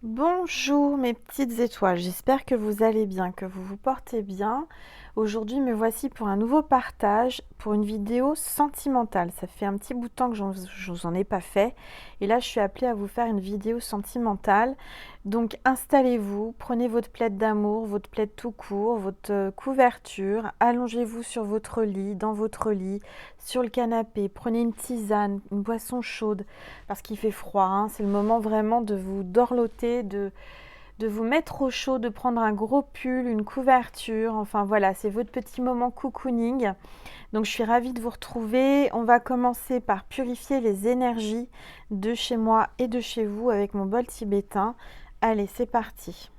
Bonjour mes petites étoiles, j'espère que vous allez bien, que vous vous portez bien. Aujourd'hui me voici pour un nouveau partage, pour une vidéo sentimentale. Ça fait un petit bout de temps que je vous en ai pas fait. Et là je suis appelée à vous faire une vidéo sentimentale. Donc installez-vous, prenez votre plaid d'amour, votre plaid tout court, votre couverture. Allongez-vous sur votre lit, dans votre lit, sur le canapé. Prenez une tisane, une boisson chaude parce qu'il fait froid, hein. C'est le moment vraiment de vous dorloter, de vous mettre au chaud, de prendre un gros pull, une couverture. Enfin voilà, c'est votre petit moment cocooning. Donc je suis ravie de vous retrouver. On va commencer par purifier les énergies de chez moi et de chez vous avec mon bol tibétain. Allez, c'est parti.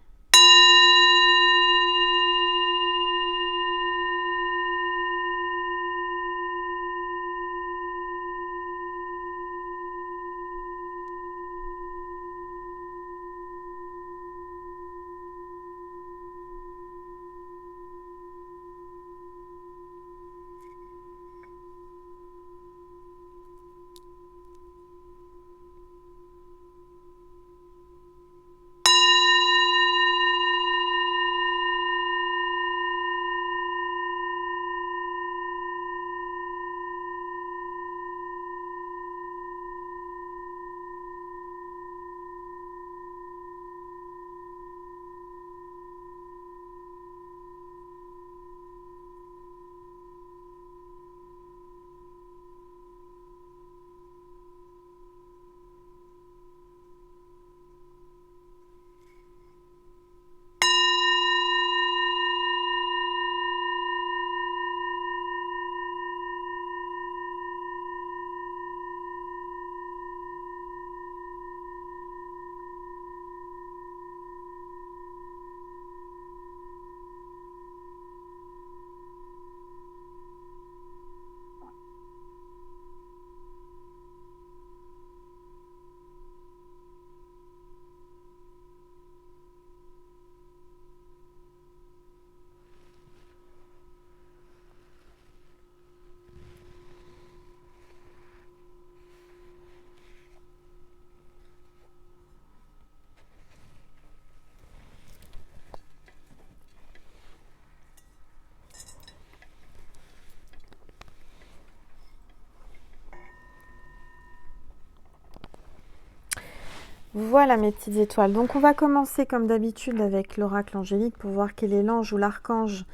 Voilà mes petites étoiles. Donc on va commencer comme d'habitude avec l'oracle angélique pour voir quel est l'ange ou l'archange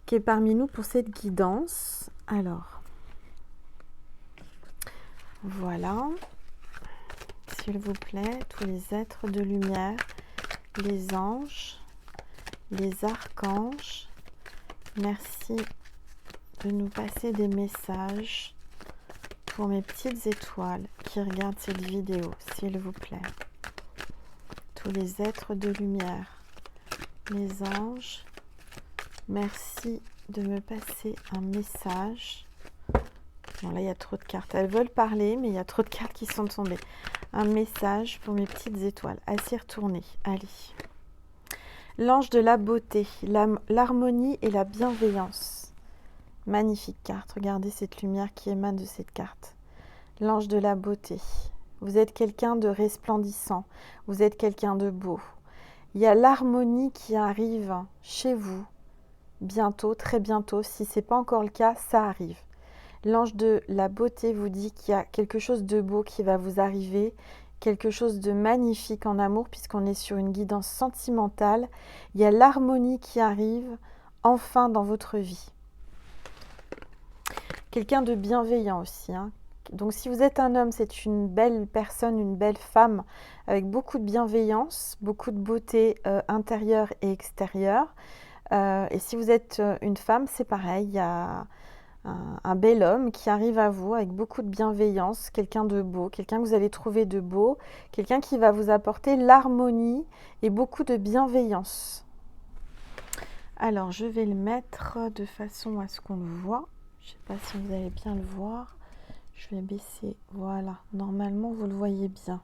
qui est parmi nous pour cette guidance. Alors, voilà, s'il vous plaît, tous les êtres de lumière, les anges, les archanges, merci de nous passer des messages pour mes petites étoiles qui regardent cette vidéo, s'il vous plaît. Tous les êtres de lumière, les anges, merci de me passer un message. Bon, là, il y a trop de cartes. Elles veulent parler, mais il y a trop de cartes qui sont tombées. Un message pour mes petites étoiles. À s'y retourner. Allez. L'ange de la beauté, l'harmonie et la bienveillance. Magnifique carte. Regardez cette lumière qui émane de cette carte. L'ange de la beauté. Vous êtes quelqu'un de resplendissant. Vous êtes quelqu'un de beau. Il y a l'harmonie qui arrive chez vous. Bientôt, très bientôt. Si ce n'est pas encore le cas, ça arrive. L'ange de la beauté vous dit qu'il y a quelque chose de beau qui va vous arriver, quelque chose de magnifique en amour, puisqu'on est sur une guidance sentimentale. Il y a l'harmonie qui arrive enfin dans votre vie. Quelqu'un de bienveillant aussi, hein. Donc si vous êtes un homme, c'est une belle personne, une belle femme, avec beaucoup de bienveillance, beaucoup de beauté intérieure et extérieure. Et si vous êtes une femme, c'est pareil, il y a un bel homme qui arrive à vous avec beaucoup de bienveillance, quelqu'un de beau, quelqu'un que vous allez trouver de beau, quelqu'un qui va vous apporter l'harmonie et beaucoup de bienveillance. Alors, je vais le mettre de façon à ce qu'on le voit. Je ne sais pas si vous allez bien le voir. Je vais baisser. Voilà. Normalement, vous le voyez bien.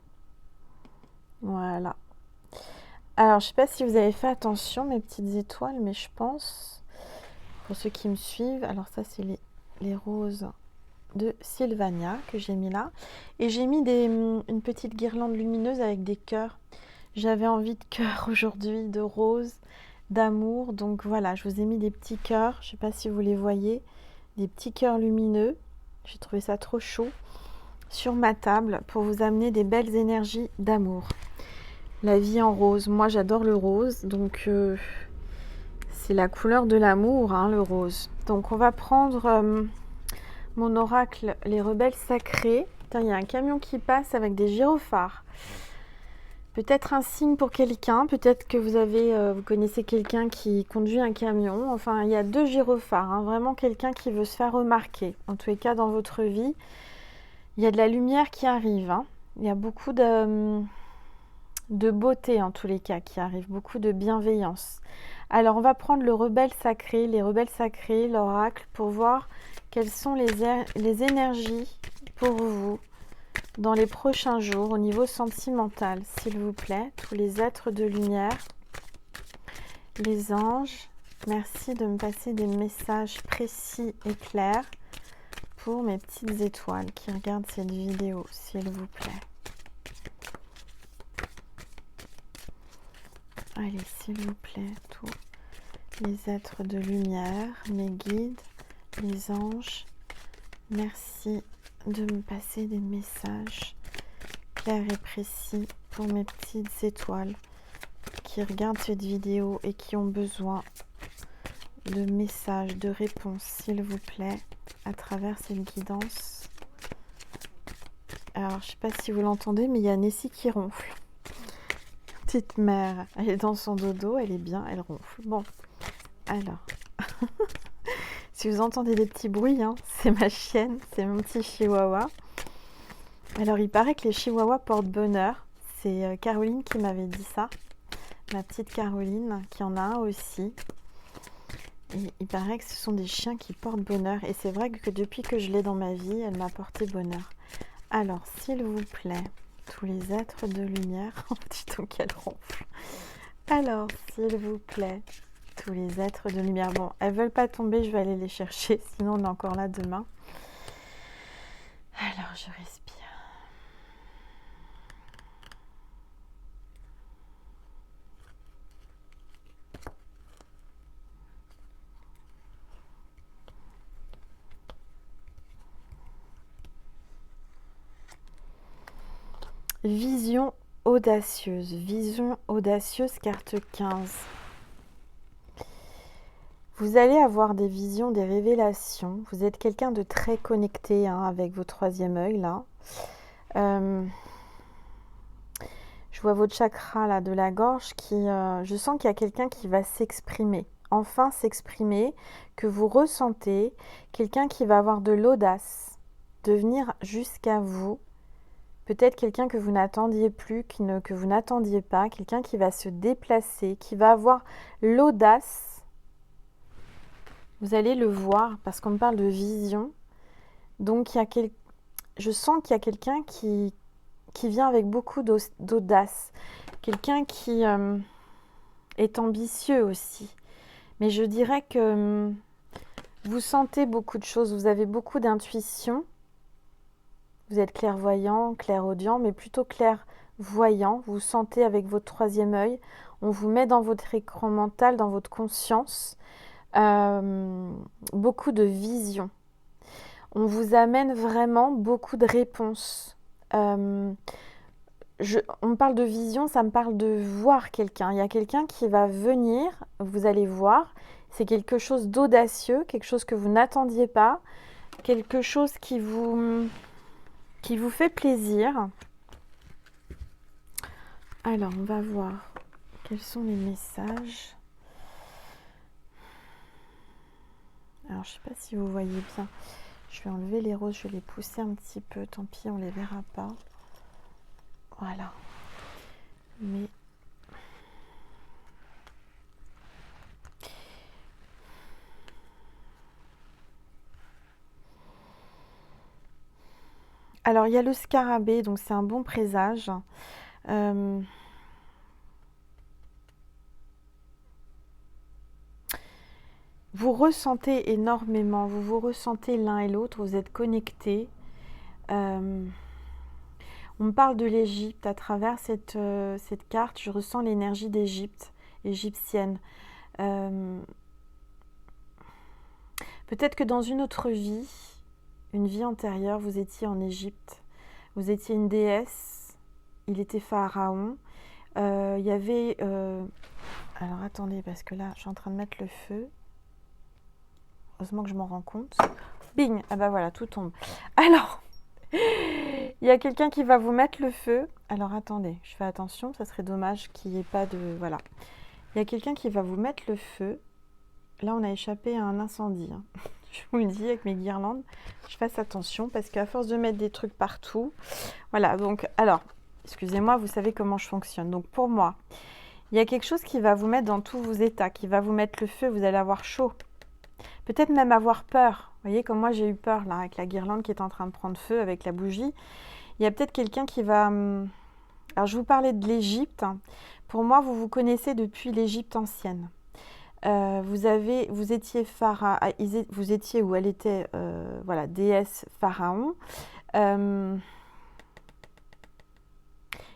Voilà. Alors, je ne sais pas si vous avez fait attention, mes petites étoiles, mais je pense, pour ceux qui me suivent, alors ça, c'est les roses de Sylvania que j'ai mis là. Et j'ai mis une petite guirlande lumineuse avec des cœurs. J'avais envie de cœur aujourd'hui, de rose, d'amour. Donc voilà, je vous ai mis des petits cœurs. Je ne sais pas si vous les voyez. Des petits cœurs lumineux. J'ai trouvé ça trop chaud. Sur ma table pour vous amener des belles énergies d'amour. La vie en rose. Moi, j'adore le rose. Donc, c'est la couleur de l'amour, hein, le rose. Donc, on va prendre mon oracle, les rebelles sacrés. Putain, il y a un camion qui passe avec des gyrophares. Peut-être un signe pour quelqu'un, peut-être que vous connaissez quelqu'un qui conduit un camion. Enfin, il y a 2 gyrophares, hein, vraiment quelqu'un qui veut se faire remarquer. En tous les cas, dans votre vie, il y a de la lumière qui arrive. Hein. Il y a beaucoup de beauté, en tous les cas, qui arrive, beaucoup de bienveillance. Alors, on va prendre le rebelle sacré, les rebelles sacrés, l'oracle, pour voir quelles sont les énergies pour vous dans les prochains jours au niveau sentimental, s'il vous plaît, tous les êtres de lumière, les anges, merci de me passer des messages précis et clairs pour mes petites étoiles qui regardent cette vidéo, s'il vous plaît. Allez, s'il vous plaît, tous les êtres de lumière, mes guides, les anges, merci de me passer des messages clairs et précis pour mes petites étoiles qui regardent cette vidéo et qui ont besoin de messages, de réponses, s'il vous plaît, à travers cette guidance. Alors, je ne sais pas si vous l'entendez, mais il y a Nessie qui ronfle. Petite mère, elle est dans son dodo, elle est bien, elle ronfle. Bon, alors... Si vous entendez des petits bruits, hein, c'est ma chienne, c'est mon petit chihuahua. Alors, il paraît que les chihuahuas portent bonheur. C'est Caroline qui m'avait dit ça. Ma petite Caroline, qui en a un aussi. Et il paraît que ce sont des chiens qui portent bonheur. Et c'est vrai que depuis que je l'ai dans ma vie, elle m'a porté bonheur. Alors, s'il vous plaît, tous les êtres de lumière... Oh, dis donc, qu'elle ronfle. Alors, s'il vous plaît... tous les êtres de lumière. Bon, elles veulent pas tomber, je vais aller les chercher, sinon on est encore là demain. Alors, je respire. Vision audacieuse, carte 15. Vous allez avoir des visions, des révélations. Vous êtes quelqu'un de très connecté, hein, avec vos 3e œil, là. Je vois votre chakra, là, de la gorge qui... je sens qu'il y a quelqu'un qui va s'exprimer. Enfin s'exprimer, que vous ressentez. Quelqu'un qui va avoir de l'audace de venir jusqu'à vous. Peut-être quelqu'un que vous n'attendiez plus, que vous n'attendiez pas. Quelqu'un qui va se déplacer, qui va avoir l'audace. Vous allez le voir, parce qu'on me parle de vision. Donc, je sens qu'il y a quelqu'un qui vient avec beaucoup d'audace. Quelqu'un qui est ambitieux aussi. Mais je dirais que vous sentez beaucoup de choses. Vous avez beaucoup d'intuition. Vous êtes clairvoyant, clairaudient, mais plutôt clairvoyant. Vous sentez avec votre 3e œil. On vous met dans votre écran mental, dans votre conscience. Beaucoup de vision. On vous amène vraiment beaucoup de réponses. On me parle de vision, ça me parle de voir quelqu'un. Il y a quelqu'un qui va venir, vous allez voir. C'est quelque chose d'audacieux, quelque chose que vous n'attendiez pas, quelque chose qui vous fait plaisir. Alors, on va voir quels sont les messages. Alors, je ne sais pas si vous voyez bien. Je vais enlever les roses, je vais les pousser un petit peu. Tant pis, on ne les verra pas. Voilà. Mais... Alors, il y a le scarabée, donc c'est un bon présage. Vous ressentez énormément, vous vous ressentez l'un et l'autre, vous êtes connectés. On On me parle de l'Égypte à travers cette carte. Je ressens l'énergie d'Égypte, égyptienne. Peut-être que dans une autre vie, une vie antérieure, vous étiez en Égypte. Vous étiez une déesse. Il était pharaon. Il y avait... Alors attendez, parce que là, je suis en train de mettre le feu. Heureusement que je m'en rends compte. Bing! Ah bah voilà, tout tombe. Alors, il y a quelqu'un qui va vous mettre le feu. Alors attendez, je fais attention, ça serait dommage qu'il n'y ait pas de... Voilà. Il y a quelqu'un qui va vous mettre le feu. Là, on a échappé à un incendie. Hein. Je vous le dis, avec mes guirlandes, je fasse attention parce qu'à force de mettre des trucs partout... Voilà, donc, alors, excusez-moi, vous savez comment je fonctionne. Donc, pour moi, il y a quelque chose qui va vous mettre dans tous vos états, qui va vous mettre le feu, vous allez avoir chaud. Peut-être même avoir peur. Vous voyez, comme moi, j'ai eu peur, là, avec la guirlande qui est en train de prendre feu, avec la bougie. Il y a peut-être quelqu'un qui va... Alors, je vous parlais de l'Égypte. Pour moi, vous vous connaissez depuis l'Égypte ancienne. Vous étiez pharaon, vous étiez où elle était, voilà, déesse pharaon.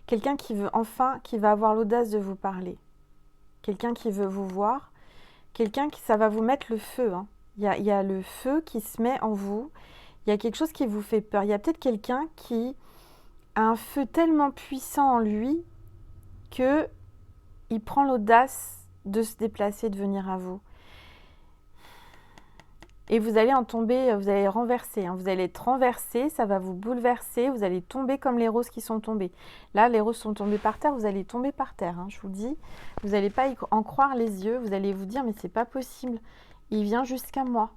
Quelqu'un qui veut qui va avoir l'audace de vous parler. Quelqu'un qui veut vous voir. Quelqu'un qui, ça va vous mettre le feu. Hein. Il y a le feu qui se met en vous. Il y a quelque chose qui vous fait peur. Il y a peut-être quelqu'un qui a un feu tellement puissant en lui que il prend l'audace de se déplacer, de venir à vous. Et vous allez en tomber, vous allez renverser. Hein. Vous allez être renversé, ça va vous bouleverser. Vous allez tomber comme les roses qui sont tombées. Là, les roses sont tombées par terre, vous allez tomber par terre. Hein, je vous le dis, vous n'allez pas en croire les yeux. Vous allez vous dire, mais c'est pas possible. Il vient jusqu'à moi.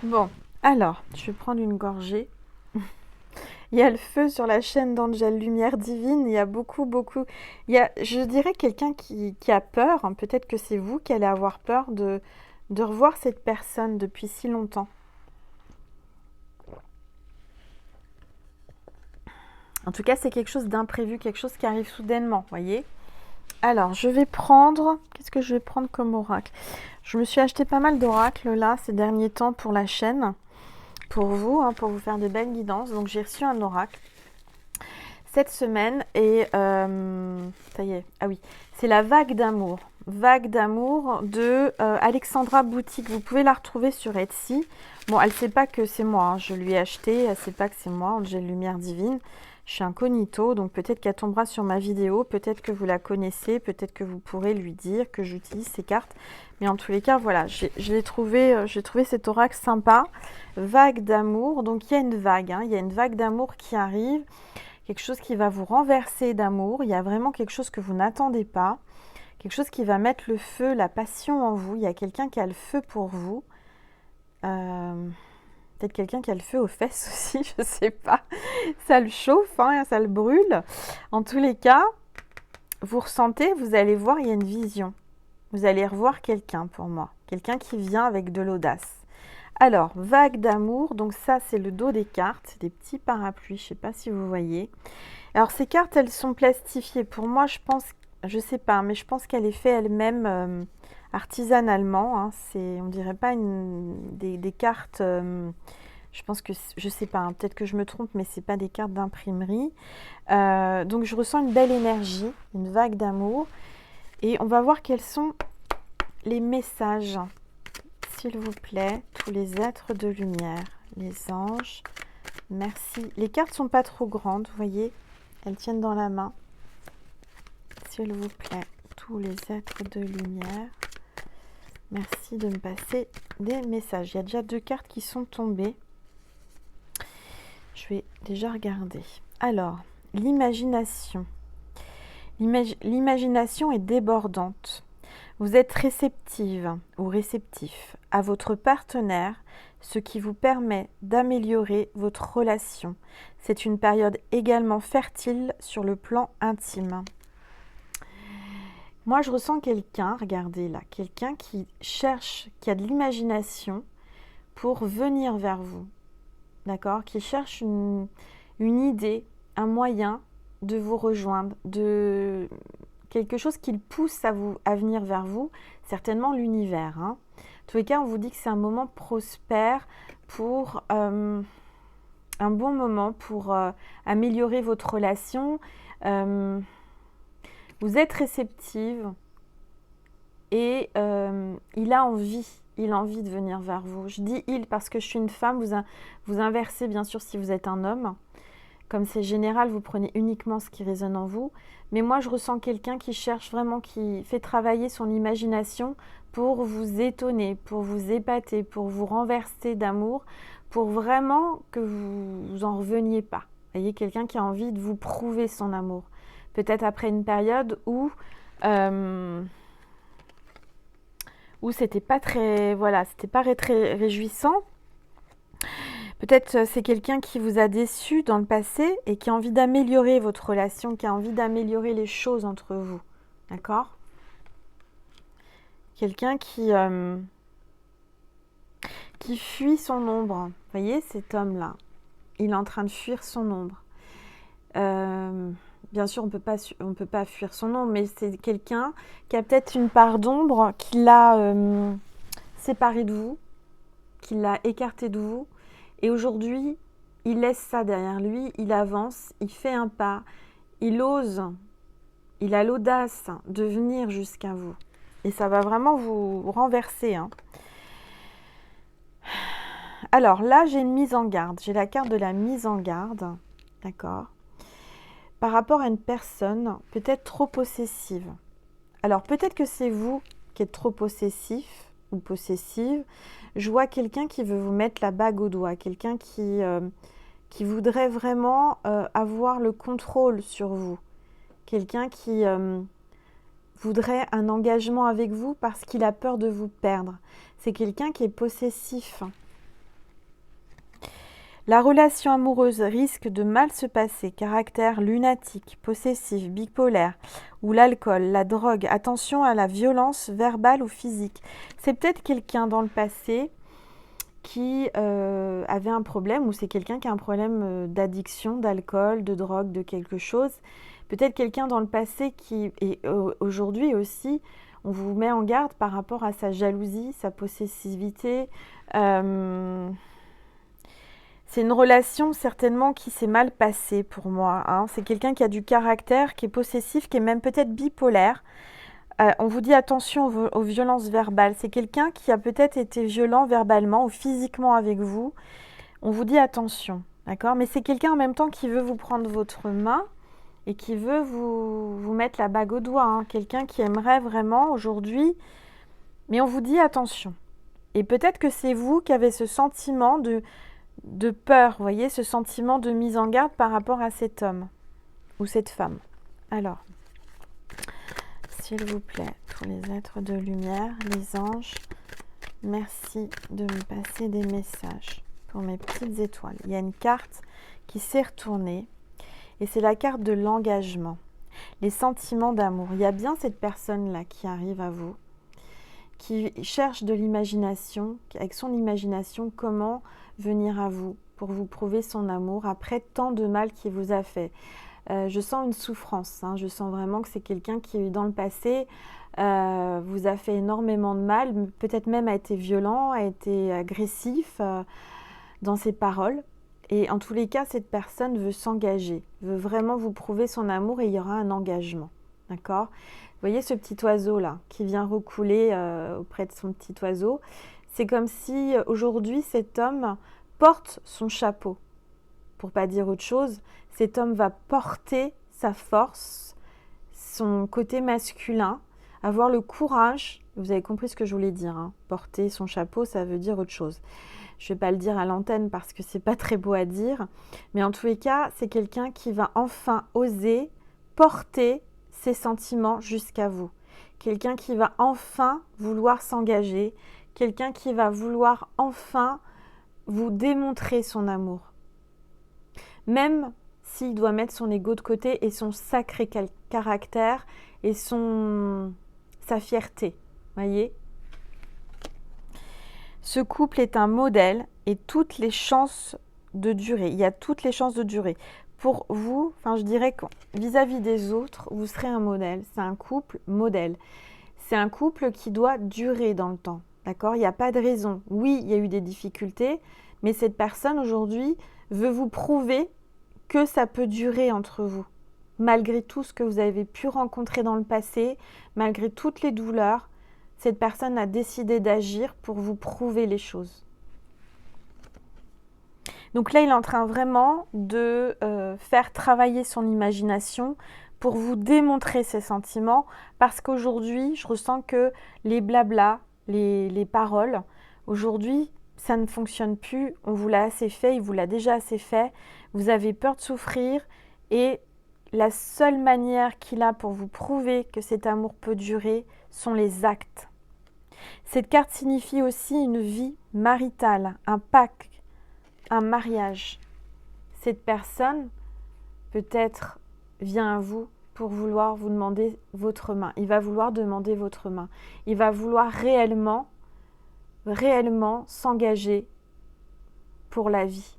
Bon, alors, je vais prendre une gorgée. Il y a le feu sur la chaîne d'Angel Lumière Divine. Il y a beaucoup. Il y a, je dirais, quelqu'un qui a peur. Hein, peut-être que c'est vous qui allez avoir peur de revoir cette personne depuis si longtemps. En tout cas, c'est quelque chose d'imprévu, quelque chose qui arrive soudainement, voyez. Alors, je vais prendre... Qu'est-ce que je vais prendre comme oracle? Je me suis acheté pas mal d'oracles, là, ces derniers temps pour la chaîne. Pour vous, hein, pour vous faire de belles guidances. Donc, j'ai reçu un oracle cette semaine et ça y est, ah oui, c'est la vague d'amour. Vague d'amour de Alexandra Boutique. Vous pouvez la retrouver sur Etsy. Bon, elle ne sait pas que c'est moi, hein. Je lui ai acheté, elle ne sait pas que c'est moi, Angel Lumière Divine. Je suis incognito, donc peut-être qu'elle tombera sur ma vidéo, peut-être que vous la connaissez, peut-être que vous pourrez lui dire que j'utilise ces cartes. Mais en tous les cas, voilà, j'ai trouvé cet oracle sympa. Vague d'amour, donc il y a une vague, hein, il y a une vague d'amour qui arrive, quelque chose qui va vous renverser d'amour, il y a vraiment quelque chose que vous n'attendez pas, quelque chose qui va mettre le feu, la passion en vous, il y a quelqu'un qui a le feu pour vous. Peut-être quelqu'un qui a le feu aux fesses aussi, je ne sais pas. Ça le chauffe, hein, ça le brûle. En tous les cas, vous ressentez, vous allez voir, il y a une vision. Vous allez revoir quelqu'un pour moi. Quelqu'un qui vient avec de l'audace. Alors, vague d'amour. Donc ça, c'est le dos des cartes. C'est des petits parapluies, je ne sais pas si vous voyez. Alors, ces cartes, elles sont plastifiées. Pour moi, je pense, je ne sais pas, mais je pense qu'elle est faite elle-même... artisanalement, hein, on dirait pas des cartes, je pense que, je sais pas, hein, peut-être que je me trompe, mais c'est pas des cartes d'imprimerie. Donc je ressens une belle énergie, une vague d'amour, et on va voir quels sont les messages, s'il vous plaît, tous les êtres de lumière, les anges, merci. Les cartes sont pas trop grandes, vous voyez, elles tiennent dans la main, s'il vous plaît, tous les êtres de lumière. Merci de me passer des messages. Il y a déjà 2 cartes qui sont tombées. Je vais déjà regarder. Alors, l'imagination. L'imagination est débordante. Vous êtes réceptive ou réceptif à votre partenaire, ce qui vous permet d'améliorer votre relation. C'est une période également fertile sur le plan intime. Moi, je ressens quelqu'un, regardez là, quelqu'un qui cherche, qui a de l'imagination pour venir vers vous, d'accord? Qui cherche une idée, un moyen de vous rejoindre, de quelque chose qui le pousse à venir vers vous, certainement l'univers. Hein. En tous les cas, on vous dit que c'est un moment prospère pour un bon moment, pour améliorer votre relation. Vous êtes réceptive et il a envie de venir vers vous. Je dis il parce que je suis une femme, vous inversez bien sûr si vous êtes un homme. Comme c'est général, vous prenez uniquement ce qui résonne en vous. Mais moi, je ressens quelqu'un qui cherche vraiment, qui fait travailler son imagination pour vous étonner, pour vous épater, pour vous renverser d'amour, pour vraiment que vous en reveniez pas. Vous voyez, quelqu'un qui a envie de vous prouver son amour. Peut-être après une période où c'était pas très, voilà, c'était pas très réjouissant. Peut-être c'est quelqu'un qui vous a déçu dans le passé et qui a envie d'améliorer votre relation, qui a envie d'améliorer les choses entre vous. D'accord ? Quelqu'un qui fuit son ombre. Vous voyez, cet homme-là, il est en train de fuir son ombre. Bien sûr, on peut pas fuir son ombre, mais c'est quelqu'un qui a peut-être une part d'ombre qui l'a séparé de vous, qui l'a écarté de vous. Et aujourd'hui, il laisse ça derrière lui, il avance, il fait un pas, il ose, il a l'audace de venir jusqu'à vous. Et ça va vraiment vous renverser. Hein. Alors là, j'ai une mise en garde. J'ai la carte de la mise en garde. D'accord ? Par rapport à une personne peut-être trop possessive. Alors peut-être que c'est vous qui êtes trop possessif ou possessive. Je vois quelqu'un qui veut vous mettre la bague au doigt, quelqu'un qui voudrait vraiment avoir le contrôle sur vous, quelqu'un qui voudrait un engagement avec vous parce qu'il a peur de vous perdre. C'est quelqu'un qui est possessif. La relation amoureuse risque de mal se passer, caractère lunatique, possessif, bipolaire, ou l'alcool, la drogue. Attention à la violence verbale ou physique. C'est peut-être quelqu'un dans le passé qui avait un problème, ou c'est quelqu'un qui a un problème d'addiction, d'alcool, de drogue, de quelque chose. Peut-être quelqu'un dans le passé qui, et aujourd'hui aussi, on vous met en garde par rapport à sa jalousie, sa possessivité. C'est une relation certainement qui s'est mal passée pour moi. Hein. C'est quelqu'un qui a du caractère, qui est possessif, qui est même peut-être bipolaire. On vous dit attention aux violences verbales. C'est quelqu'un qui a peut-être été violent verbalement ou physiquement avec vous. On vous dit attention, d'accord ? Mais c'est quelqu'un en même temps qui veut vous prendre votre main et qui veut vous mettre la bague au doigt. Hein. Quelqu'un qui aimerait vraiment aujourd'hui. Mais on vous dit attention. Et peut-être que c'est vous qui avez ce sentiment de peur, vous voyez, ce sentiment de mise en garde par rapport à cet homme ou cette femme. Alors, s'il vous plaît, pour les êtres de lumière, les anges, merci de me passer des messages pour mes petites étoiles. Il y a une carte qui s'est retournée et c'est la carte de l'engagement, les sentiments d'amour. Il y a bien cette personne-là qui arrive à vous, qui cherche de l'imagination, avec son imagination, comment venir à vous pour vous prouver son amour après tant de mal qu'il vous a fait. Je sens une souffrance, hein. Je sens vraiment que c'est quelqu'un qui, dans le passé, vous a fait énormément de mal, peut-être même a été violent, a été agressif dans ses paroles. Et en tous les cas, cette personne veut s'engager, veut vraiment vous prouver son amour et il y aura un engagement. D'accord ? Vous voyez ce petit oiseau-là qui vient recouler auprès de son petit oiseau. C'est comme si aujourd'hui, cet homme porte son chapeau. Pour pas dire autre chose, cet homme va porter sa force, son côté masculin, avoir le courage. Vous avez compris ce que je voulais dire. Hein. Porter son chapeau, ça veut dire autre chose. Je ne vais pas le dire à l'antenne parce que c'est pas très beau à dire. Mais en tous les cas, c'est quelqu'un qui va enfin oser porter ses sentiments jusqu'à vous. Quelqu'un qui va enfin vouloir s'engager. Quelqu'un qui va vouloir enfin vous démontrer son amour. Même s'il doit mettre son ego de côté et son sacré caractère et sa fierté. Voyez ? Ce couple est un modèle et toutes les chances de durer. Il y a toutes les chances de durer. Pour vous, enfin je dirais que vis-à-vis des autres, vous serez un modèle. C'est un couple modèle. C'est un couple qui doit durer dans le temps. D'accord ? Il n'y a pas de raison. Oui, il y a eu des difficultés, mais cette personne aujourd'hui veut vous prouver que ça peut durer entre vous. Malgré tout ce que vous avez pu rencontrer dans le passé, malgré toutes les douleurs, cette personne a décidé d'agir pour vous prouver les choses. Donc là, il est en train vraiment de faire travailler son imagination pour vous démontrer ses sentiments, parce qu'aujourd'hui, je ressens que les blablas, les paroles, aujourd'hui, ça ne fonctionne plus, on vous l'a assez fait, il vous l'a déjà assez fait, vous avez peur de souffrir, et la seule manière qu'il a pour vous prouver que cet amour peut durer sont les actes. Cette carte signifie aussi une vie maritale, un pacte, un mariage. Cette personne, peut-être, vient à vous pour vouloir vous demander votre main. Il va vouloir demander votre main. Il va vouloir réellement s'engager pour la vie.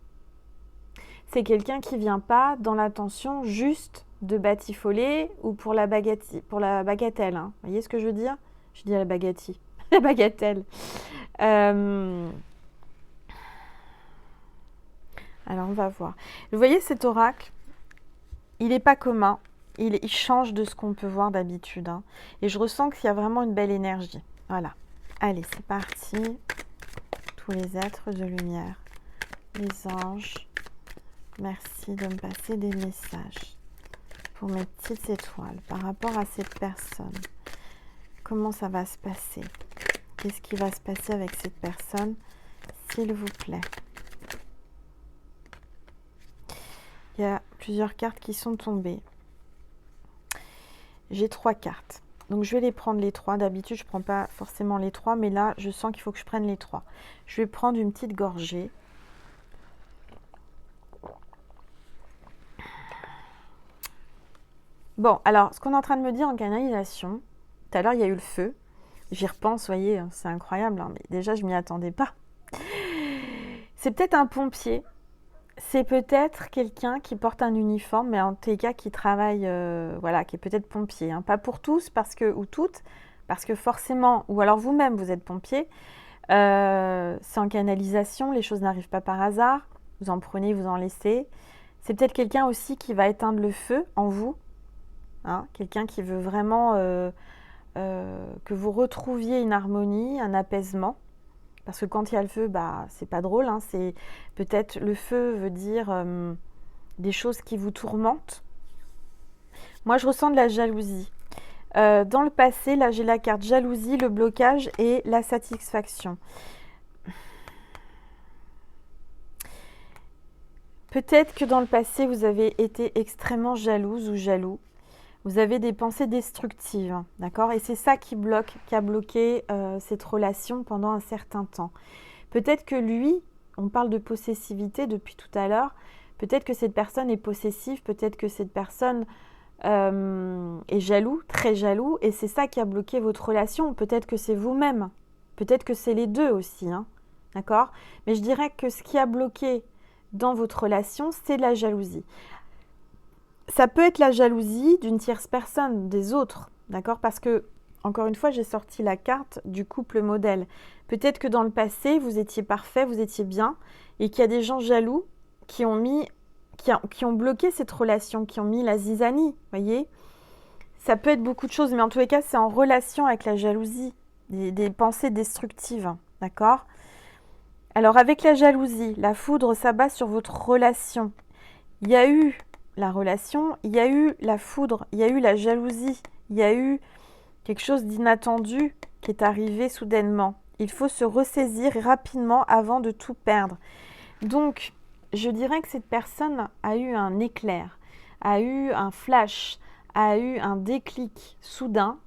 C'est quelqu'un qui ne vient pas dans l'intention juste de batifoler ou pour la bagatelle. Hein. Vous voyez ce que je veux dire? Je dis la bagatelle. La bagatelle. Alors, on va voir. Vous voyez cet oracle? Il n'est pas commun. Il change de ce qu'on peut voir d'habitude. Hein. Et je ressens qu'il y a vraiment une belle énergie. Voilà. Allez, c'est parti. Tous les êtres de lumière. Les anges. Merci de me passer des messages. Pour mes petites étoiles. Par rapport à cette personne. Comment ça va se passer? Qu'est-ce qui va se passer avec cette personne? S'il vous plaît. Il y a plusieurs cartes qui sont tombées. J'ai 3 cartes. Donc, je vais les prendre les 3. D'habitude, je ne prends pas forcément les 3. Mais là, je sens qu'il faut que je prenne les 3. Je vais prendre une petite gorgée. Bon, alors, ce qu'on est en train de me dire en canalisation, tout à l'heure, il y a eu le feu. J'y repense, vous voyez, c'est incroyable. Hein, mais déjà, je ne m'y attendais pas. C'est peut-être un pompier. C'est peut-être quelqu'un qui porte un uniforme, mais en tous les cas qui travaille, voilà, qui est peut-être pompier. Hein. Pas pour tous, ou toutes, parce que forcément, ou alors vous-même, vous êtes pompier. C'est en canalisation, les choses n'arrivent pas par hasard. Vous en prenez, vous en laissez. C'est peut-être quelqu'un aussi qui va éteindre le feu en vous. Hein. Quelqu'un qui veut vraiment que vous retrouviez une harmonie, un apaisement. Parce que quand il y a le feu, bah, c'est pas drôle. Hein, c'est peut-être le feu veut dire des choses qui vous tourmentent. Moi, je ressens de la jalousie. Dans le passé, là, j'ai la carte jalousie, le blocage et la satisfaction. Peut-être que dans le passé, vous avez été extrêmement jalouse ou jaloux. Vous avez des pensées destructives, d'accord? Et c'est ça qui a bloqué cette relation pendant un certain temps. Peut-être que lui, on parle de possessivité depuis tout à l'heure, peut-être que cette personne est possessive, peut-être que cette personne est jaloux, très jaloux, et c'est ça qui a bloqué votre relation. Peut-être que c'est vous-même, peut-être que c'est les deux aussi, hein, d'accord? Mais je dirais que ce qui a bloqué dans votre relation, c'est la jalousie. Ça peut être la jalousie d'une tierce personne, des autres, d'accord? Parce que, encore une fois, j'ai sorti la carte du couple modèle. Peut-être que dans le passé, vous étiez parfait, vous étiez bien, et qu'il y a des gens jaloux qui ont bloqué cette relation, qui ont mis la zizanie, voyez? Ça peut être beaucoup de choses, mais en tous les cas, c'est en relation avec la jalousie, des pensées destructives, d'accord? Alors, avec la jalousie, la foudre s'abat sur votre relation. Il y a eu la relation, il y a eu la foudre, il y a eu la jalousie, il y a eu quelque chose d'inattendu qui est arrivé soudainement. Il faut se ressaisir rapidement avant de tout perdre. Donc, je dirais que cette personne a eu un éclair, a eu un flash, a eu un déclic soudain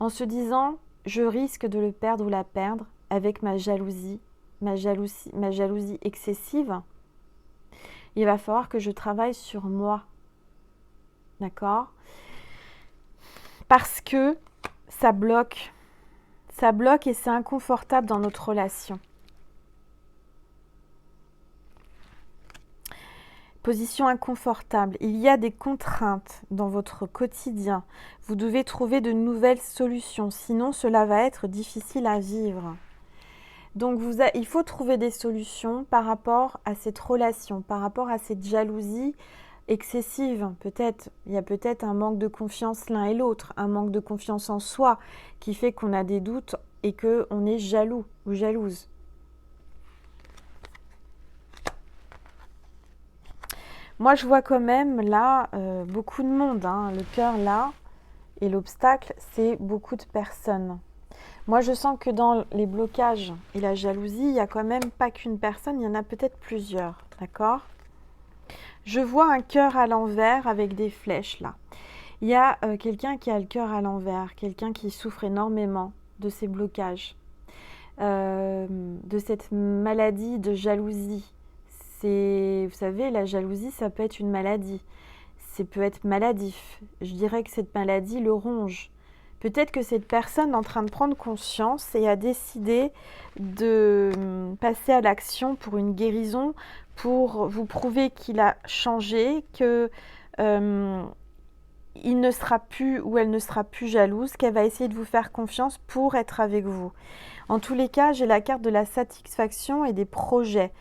en se disant « je risque de le perdre ou la perdre avec ma jalousie excessive ». Il va falloir que je travaille sur moi. D'accord? Parce que ça bloque. Ça bloque et c'est inconfortable dans notre relation. Position inconfortable. Il y a des contraintes dans votre quotidien. Vous devez trouver de nouvelles solutions. Sinon, cela va être difficile à vivre. Donc il faut trouver des solutions par rapport à cette relation, par rapport à cette jalousie excessive. Peut-être, il y a peut-être un manque de confiance l'un et l'autre, un manque de confiance en soi qui fait qu'on a des doutes et qu'on est jaloux ou jalouse. Moi, je vois quand même là beaucoup de monde. Le cœur là et l'obstacle, c'est beaucoup de personnes. Moi, je sens que dans les blocages et la jalousie, il n'y a quand même pas qu'une personne, il y en a peut-être plusieurs. D'accord ? Je vois un cœur à l'envers avec des flèches là. Il y a quelqu'un qui a le cœur à l'envers, quelqu'un qui souffre énormément de ces blocages, de cette maladie de jalousie. Vous savez, la jalousie, ça peut être une maladie. Ça peut être maladif. Je dirais que cette maladie le ronge. Peut-être que cette personne est en train de prendre conscience et a décidé de passer à l'action pour une guérison, pour vous prouver qu'il a changé, que il ne sera plus ou elle ne sera plus jalouse, qu'elle va essayer de vous faire confiance pour être avec vous. En tous les cas, j'ai la carte de la satisfaction et des projets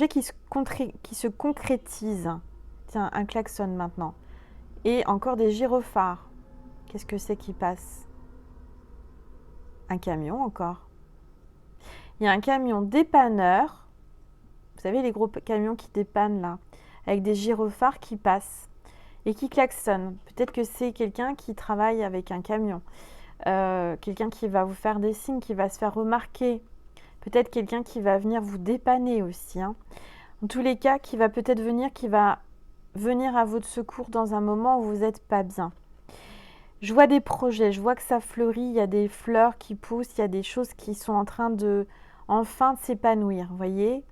qui se concrétisent. Tiens, un klaxon maintenant. Et encore des gyrophares. Qu'est-ce que c'est qui passe? Un camion encore. Il y a un camion dépanneur. Vous savez, les gros camions qui dépannent là, avec des gyrophares qui passent et qui klaxonnent. Peut-être que c'est quelqu'un qui travaille avec un camion. Quelqu'un qui va vous faire des signes, qui va se faire remarquer. Peut-être quelqu'un qui va venir vous dépanner aussi. En tous les cas, qui va peut-être qui va venir à votre secours dans un moment où vous n'êtes pas bien. Je vois des projets, je vois que ça fleurit, il y a des fleurs qui poussent, il y a des choses qui sont en train de enfin de s'épanouir, vous voyez.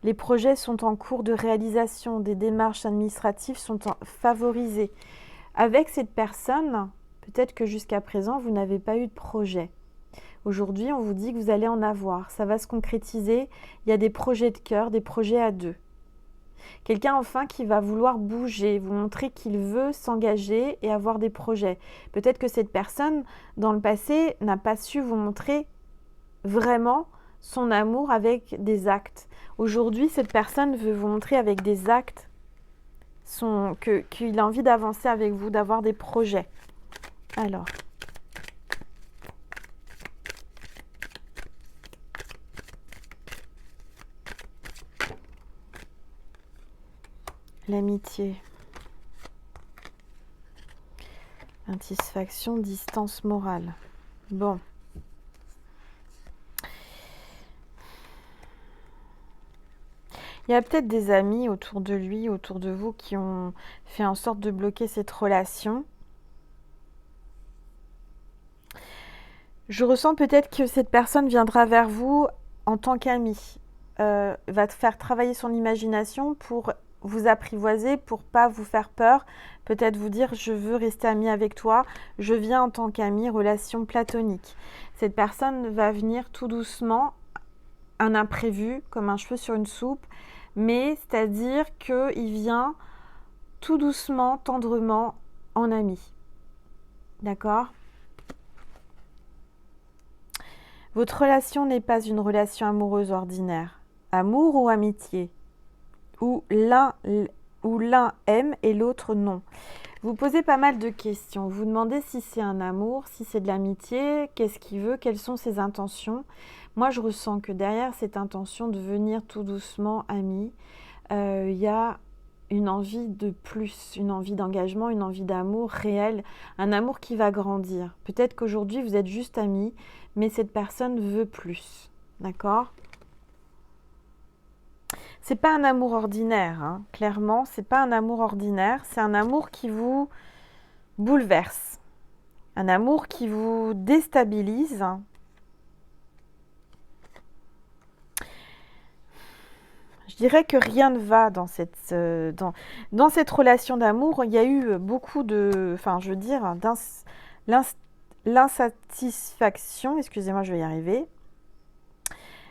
Les projets sont en cours de réalisation, des démarches administratives sont favorisées. Avec cette personne, peut-être que jusqu'à présent, vous n'avez pas eu de projet. Aujourd'hui, on vous dit que vous allez en avoir, ça va se concrétiser, il y a des projets de cœur, des projets à deux. Quelqu'un enfin qui va vouloir bouger, vous montrer qu'il veut s'engager et avoir des projets. Peut-être que cette personne, dans le passé, n'a pas su vous montrer vraiment son amour avec des actes. Aujourd'hui, cette personne veut vous montrer avec des actes qu'il a envie d'avancer avec vous, d'avoir des projets. Alors, l'amitié, insatisfaction, distance morale. Bon. Il y a peut-être des amis autour de lui, autour de vous, qui ont fait en sorte de bloquer cette relation. Je ressens peut-être que cette personne viendra vers vous en tant qu'ami, va te faire travailler son imagination pour vous apprivoiser, pour pas vous faire peur, peut-être vous dire je veux rester ami avec toi, je viens en tant qu'ami, relation platonique. Cette personne va venir tout doucement, un imprévu, comme un cheveu sur une soupe, mais c'est-à-dire qu'il vient tout doucement, tendrement, en ami. D'accord ? Votre relation n'est pas une relation amoureuse ordinaire. Amour ou amitié ? Où l'un aime et l'autre non. Vous posez pas mal de questions. Vous demandez si c'est un amour, si c'est de l'amitié, qu'est-ce qu'il veut, quelles sont ses intentions. Moi, je ressens que derrière cette intention de venir tout doucement ami, il y a une envie de plus, une envie d'engagement, une envie d'amour réel, un amour qui va grandir. Peut-être qu'aujourd'hui, vous êtes juste amis, mais cette personne veut plus. D'accord ? C'est pas un amour ordinaire, clairement, c'est pas un amour ordinaire, c'est un amour qui vous bouleverse, un amour qui vous déstabilise. Je dirais que rien ne va dans cette relation d'amour. Il y a eu beaucoup de, l'insatisfaction, excusez-moi, je vais y arriver.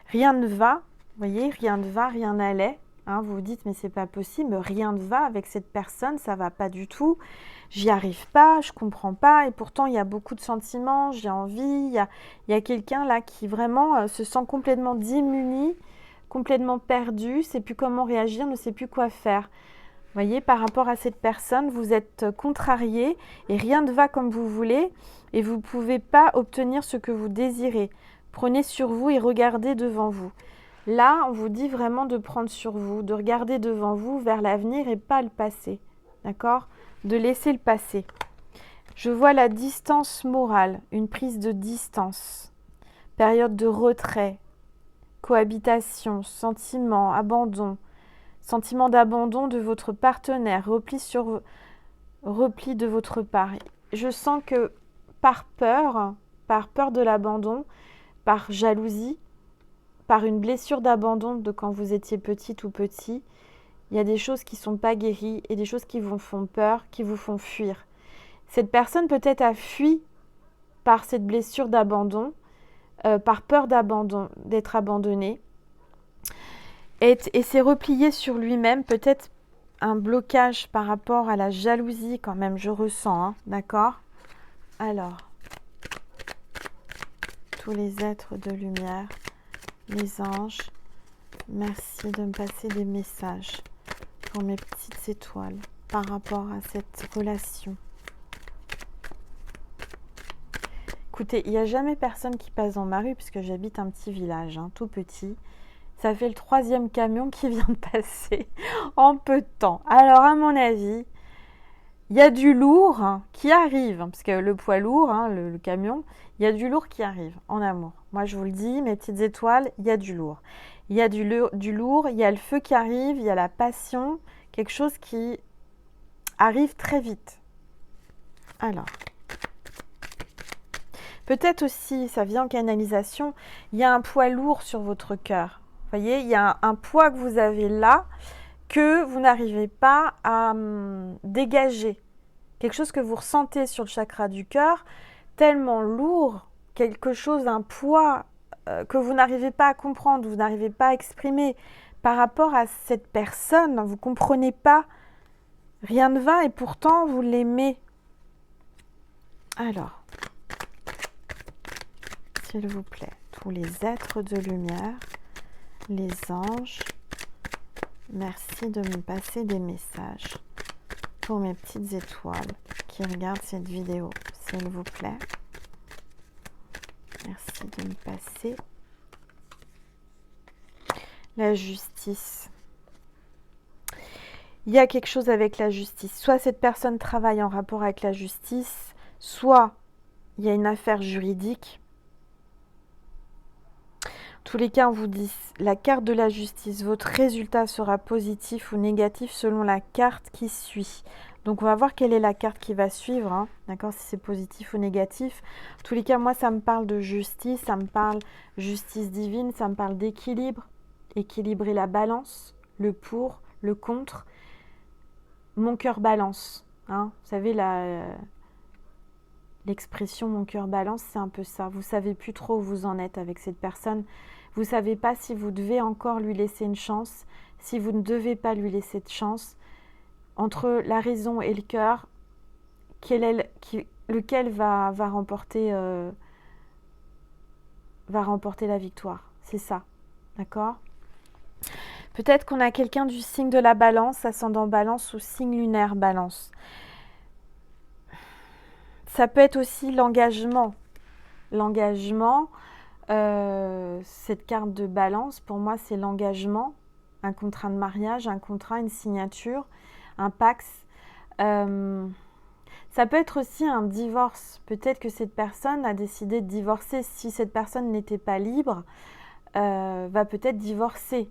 Rien ne va. Vous voyez, rien ne va, rien n'allait. Hein, vous vous dites, mais c'est pas possible, rien ne va avec cette personne, ça va pas du tout, j'y arrive pas, je comprends pas, et pourtant il y a beaucoup de sentiments, j'ai envie, il y a quelqu'un là qui vraiment se sent complètement démuni, complètement perdu, sait plus comment réagir, ne sait plus quoi faire. Vous voyez, par rapport à cette personne, vous êtes contrarié et rien ne va comme vous voulez et vous ne pouvez pas obtenir ce que vous désirez. Prenez sur vous et regardez devant vous. Là, on vous dit vraiment de prendre sur vous, de regarder devant vous vers l'avenir et pas le passé. D'accord? De laisser le passé. Je vois la distance morale, une prise de distance, période de retrait, cohabitation, sentiment, abandon, sentiment d'abandon de votre partenaire, repli de votre part. Je sens que par peur de l'abandon, par jalousie, par une blessure d'abandon de quand vous étiez petite ou petit, il y a des choses qui ne sont pas guéries et des choses qui vous font peur, qui vous font fuir. Cette personne peut-être a fui par cette blessure d'abandon, par peur d'abandon, d'être abandonné, et s'est replié sur lui-même, peut-être un blocage par rapport à la jalousie quand même, je ressens, hein, d'accord? Alors, tous les êtres de lumière, les anges, merci de me passer des messages pour mes petites étoiles par rapport à cette relation. Écoutez, il n'y a jamais personne qui passe dans ma rue puisque j'habite un petit village, hein, tout petit. Ça fait le 3e camion qui vient de passer en peu de temps. Alors, à mon avis, il y a du lourd qui arrive, parce que le poids lourd, hein, le camion, il y a du lourd qui arrive en amour. Moi, je vous le dis, mes petites étoiles, il y a du lourd. Il y a du lourd, il y a le feu qui arrive, il y a la passion, quelque chose qui arrive très vite. Alors, peut-être aussi, ça vient en canalisation, il y a un poids lourd sur votre cœur. Vous voyez, il y a un poids que vous avez là, que vous n'arrivez pas à dégager. Quelque chose que vous ressentez sur le chakra du cœur, tellement lourd, quelque chose, un poids que vous n'arrivez pas à comprendre, vous n'arrivez pas à exprimer par rapport à cette personne, vous ne comprenez pas, rien ne va et pourtant vous l'aimez. Alors, s'il vous plaît, tous les êtres de lumière, les anges, merci de me passer des messages pour mes petites étoiles qui regardent cette vidéo, s'il vous plaît. Merci de me passer la justice. Il y a quelque chose avec la justice. Soit cette personne travaille en rapport avec la justice, soit il y a une affaire juridique. En tous les cas, on vous dit la carte de la justice. Votre résultat sera positif ou négatif selon la carte qui suit. Donc, on va voir quelle est la carte qui va suivre. Hein, d'accord, si c'est positif ou négatif. En tous les cas, moi, ça me parle de justice. Ça me parle justice divine. Ça me parle d'équilibre. Équilibrer la balance. Le pour, le contre. Mon cœur balance. Hein, vous savez, l'expression mon cœur balance, c'est un peu ça. Vous ne savez plus trop où vous en êtes avec cette personne. Vous ne savez pas si vous devez encore lui laisser une chance, si vous ne devez pas lui laisser de chance. Entre la raison et le cœur, lequel va remporter la victoire. C'est ça. D'accord ? Peut-être qu'on a quelqu'un du signe de la balance, ascendant balance ou signe lunaire balance. Ça peut être aussi l'engagement. L'engagement, cette carte de balance, pour moi, c'est l'engagement. Un contrat de mariage, un contrat, une signature, un pax. Ça peut être aussi un divorce. Peut-être que cette personne a décidé de divorcer. Si cette personne n'était pas libre, va peut-être divorcer.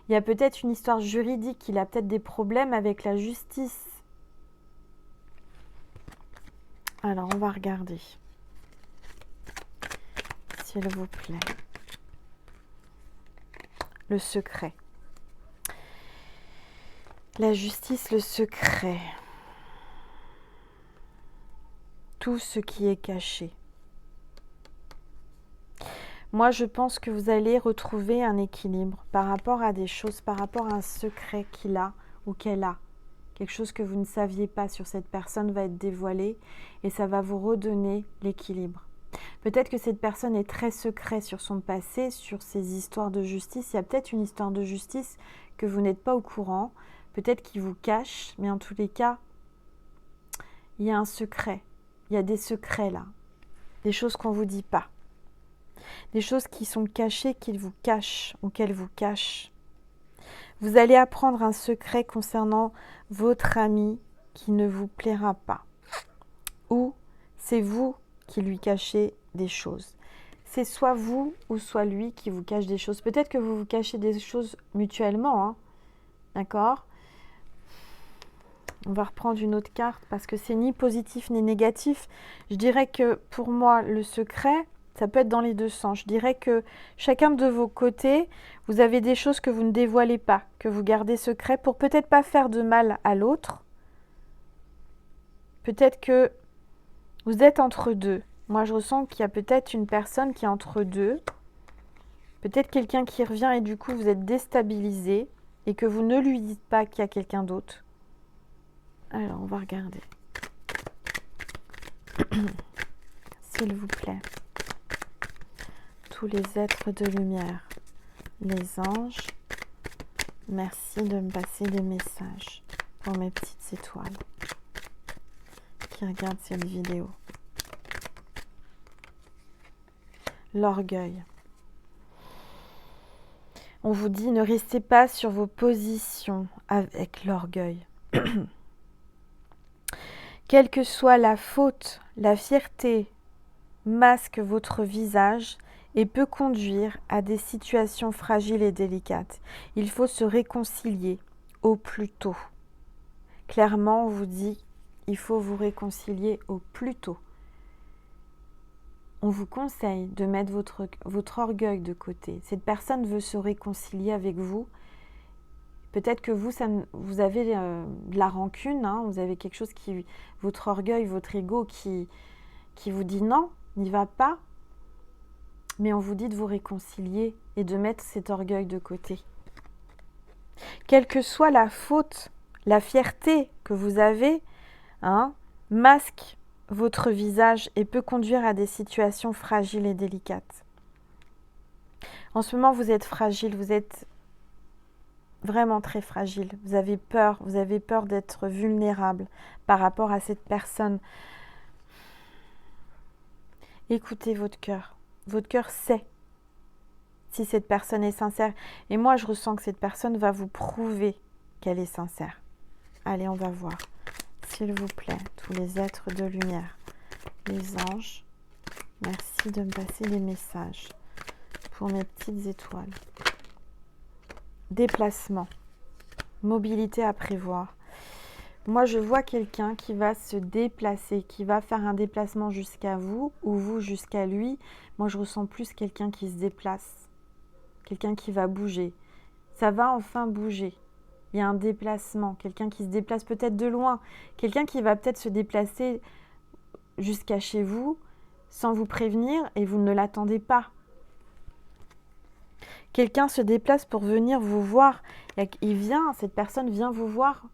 Il y a peut-être une histoire juridique. Il a peut-être des problèmes avec la justice. Alors, on va regarder. S'il vous plaît. Le secret. La justice, le secret. Tout ce qui est caché. Moi, je pense que vous allez retrouver un équilibre par rapport à des choses, par rapport à un secret qu'il a ou qu'elle a. Quelque chose que vous ne saviez pas sur cette personne va être dévoilé et ça va vous redonner l'équilibre. Peut-être que cette personne est très secrète sur son passé, sur ses histoires de justice. Il y a peut-être une histoire de justice que vous n'êtes pas au courant. Peut-être qu'il vous cache, mais en tous les cas, il y a un secret. Il y a des secrets là. Des choses qu'on ne vous dit pas. Des choses qui sont cachées, qu'il vous cache ou qu'elle vous cache. Vous allez apprendre un secret concernant votre ami qui ne vous plaira pas. Ou c'est vous qui lui cachez des choses. C'est soit vous ou soit lui qui vous cache des choses. Peut-être que vous vous cachez des choses mutuellement, hein. D'accord ? On va reprendre une autre carte parce que c'est ni positif ni négatif. Je dirais que pour moi, le secret, ça peut être dans les deux sens. Je dirais que chacun de vos côtés, vous avez des choses que vous ne dévoilez pas, que vous gardez secret pour peut-être pas faire de mal à l'autre. Peut-être que vous êtes entre deux. Moi, je ressens qu'il y a peut-être une personne qui est entre deux. Peut-être quelqu'un qui revient et du coup, vous êtes déstabilisé et que vous ne lui dites pas qu'il y a quelqu'un d'autre. Alors, on va regarder. S'il vous plaît. Tous les êtres de lumière, les anges, merci de me passer des messages pour mes petites étoiles qui regardent cette vidéo. L'orgueil. On vous dit, ne restez pas sur vos positions avec l'orgueil. Quelle que soit la faute, la fierté masque votre visage et peut conduire à des situations fragiles et délicates. Il faut se réconcilier au plus tôt. Clairement, on vous dit, il faut vous réconcilier au plus tôt. On vous conseille de mettre votre orgueil de côté. Cette personne veut se réconcilier avec vous. Peut-être que vous avez de la rancune, hein, vous avez quelque chose qui... Votre orgueil, votre ego qui vous dit non, n'y va pas. Mais on vous dit de vous réconcilier et de mettre cet orgueil de côté. Quelle que soit la faute, la fierté que vous avez, hein, masque votre visage et peut conduire à des situations fragiles et délicates. En ce moment, vous êtes fragile, vous êtes vraiment très fragile. Vous avez peur d'être vulnérable par rapport à cette personne. Écoutez votre cœur. Votre cœur sait si cette personne est sincère. Et moi, je ressens que cette personne va vous prouver qu'elle est sincère. Allez, on va voir. S'il vous plaît, tous les êtres de lumière, les anges, merci de me passer des messages pour mes petites étoiles. Déplacement, mobilité à prévoir. Moi, je vois quelqu'un qui va se déplacer, qui va faire un déplacement jusqu'à vous ou vous jusqu'à lui. Moi, je ressens plus quelqu'un qui se déplace, quelqu'un qui va bouger. Ça va enfin bouger. Il y a un déplacement, quelqu'un qui se déplace peut-être de loin, quelqu'un qui va peut-être se déplacer jusqu'à chez vous sans vous prévenir et vous ne l'attendez pas. Quelqu'un se déplace pour venir vous voir. Cette personne vient vous voir.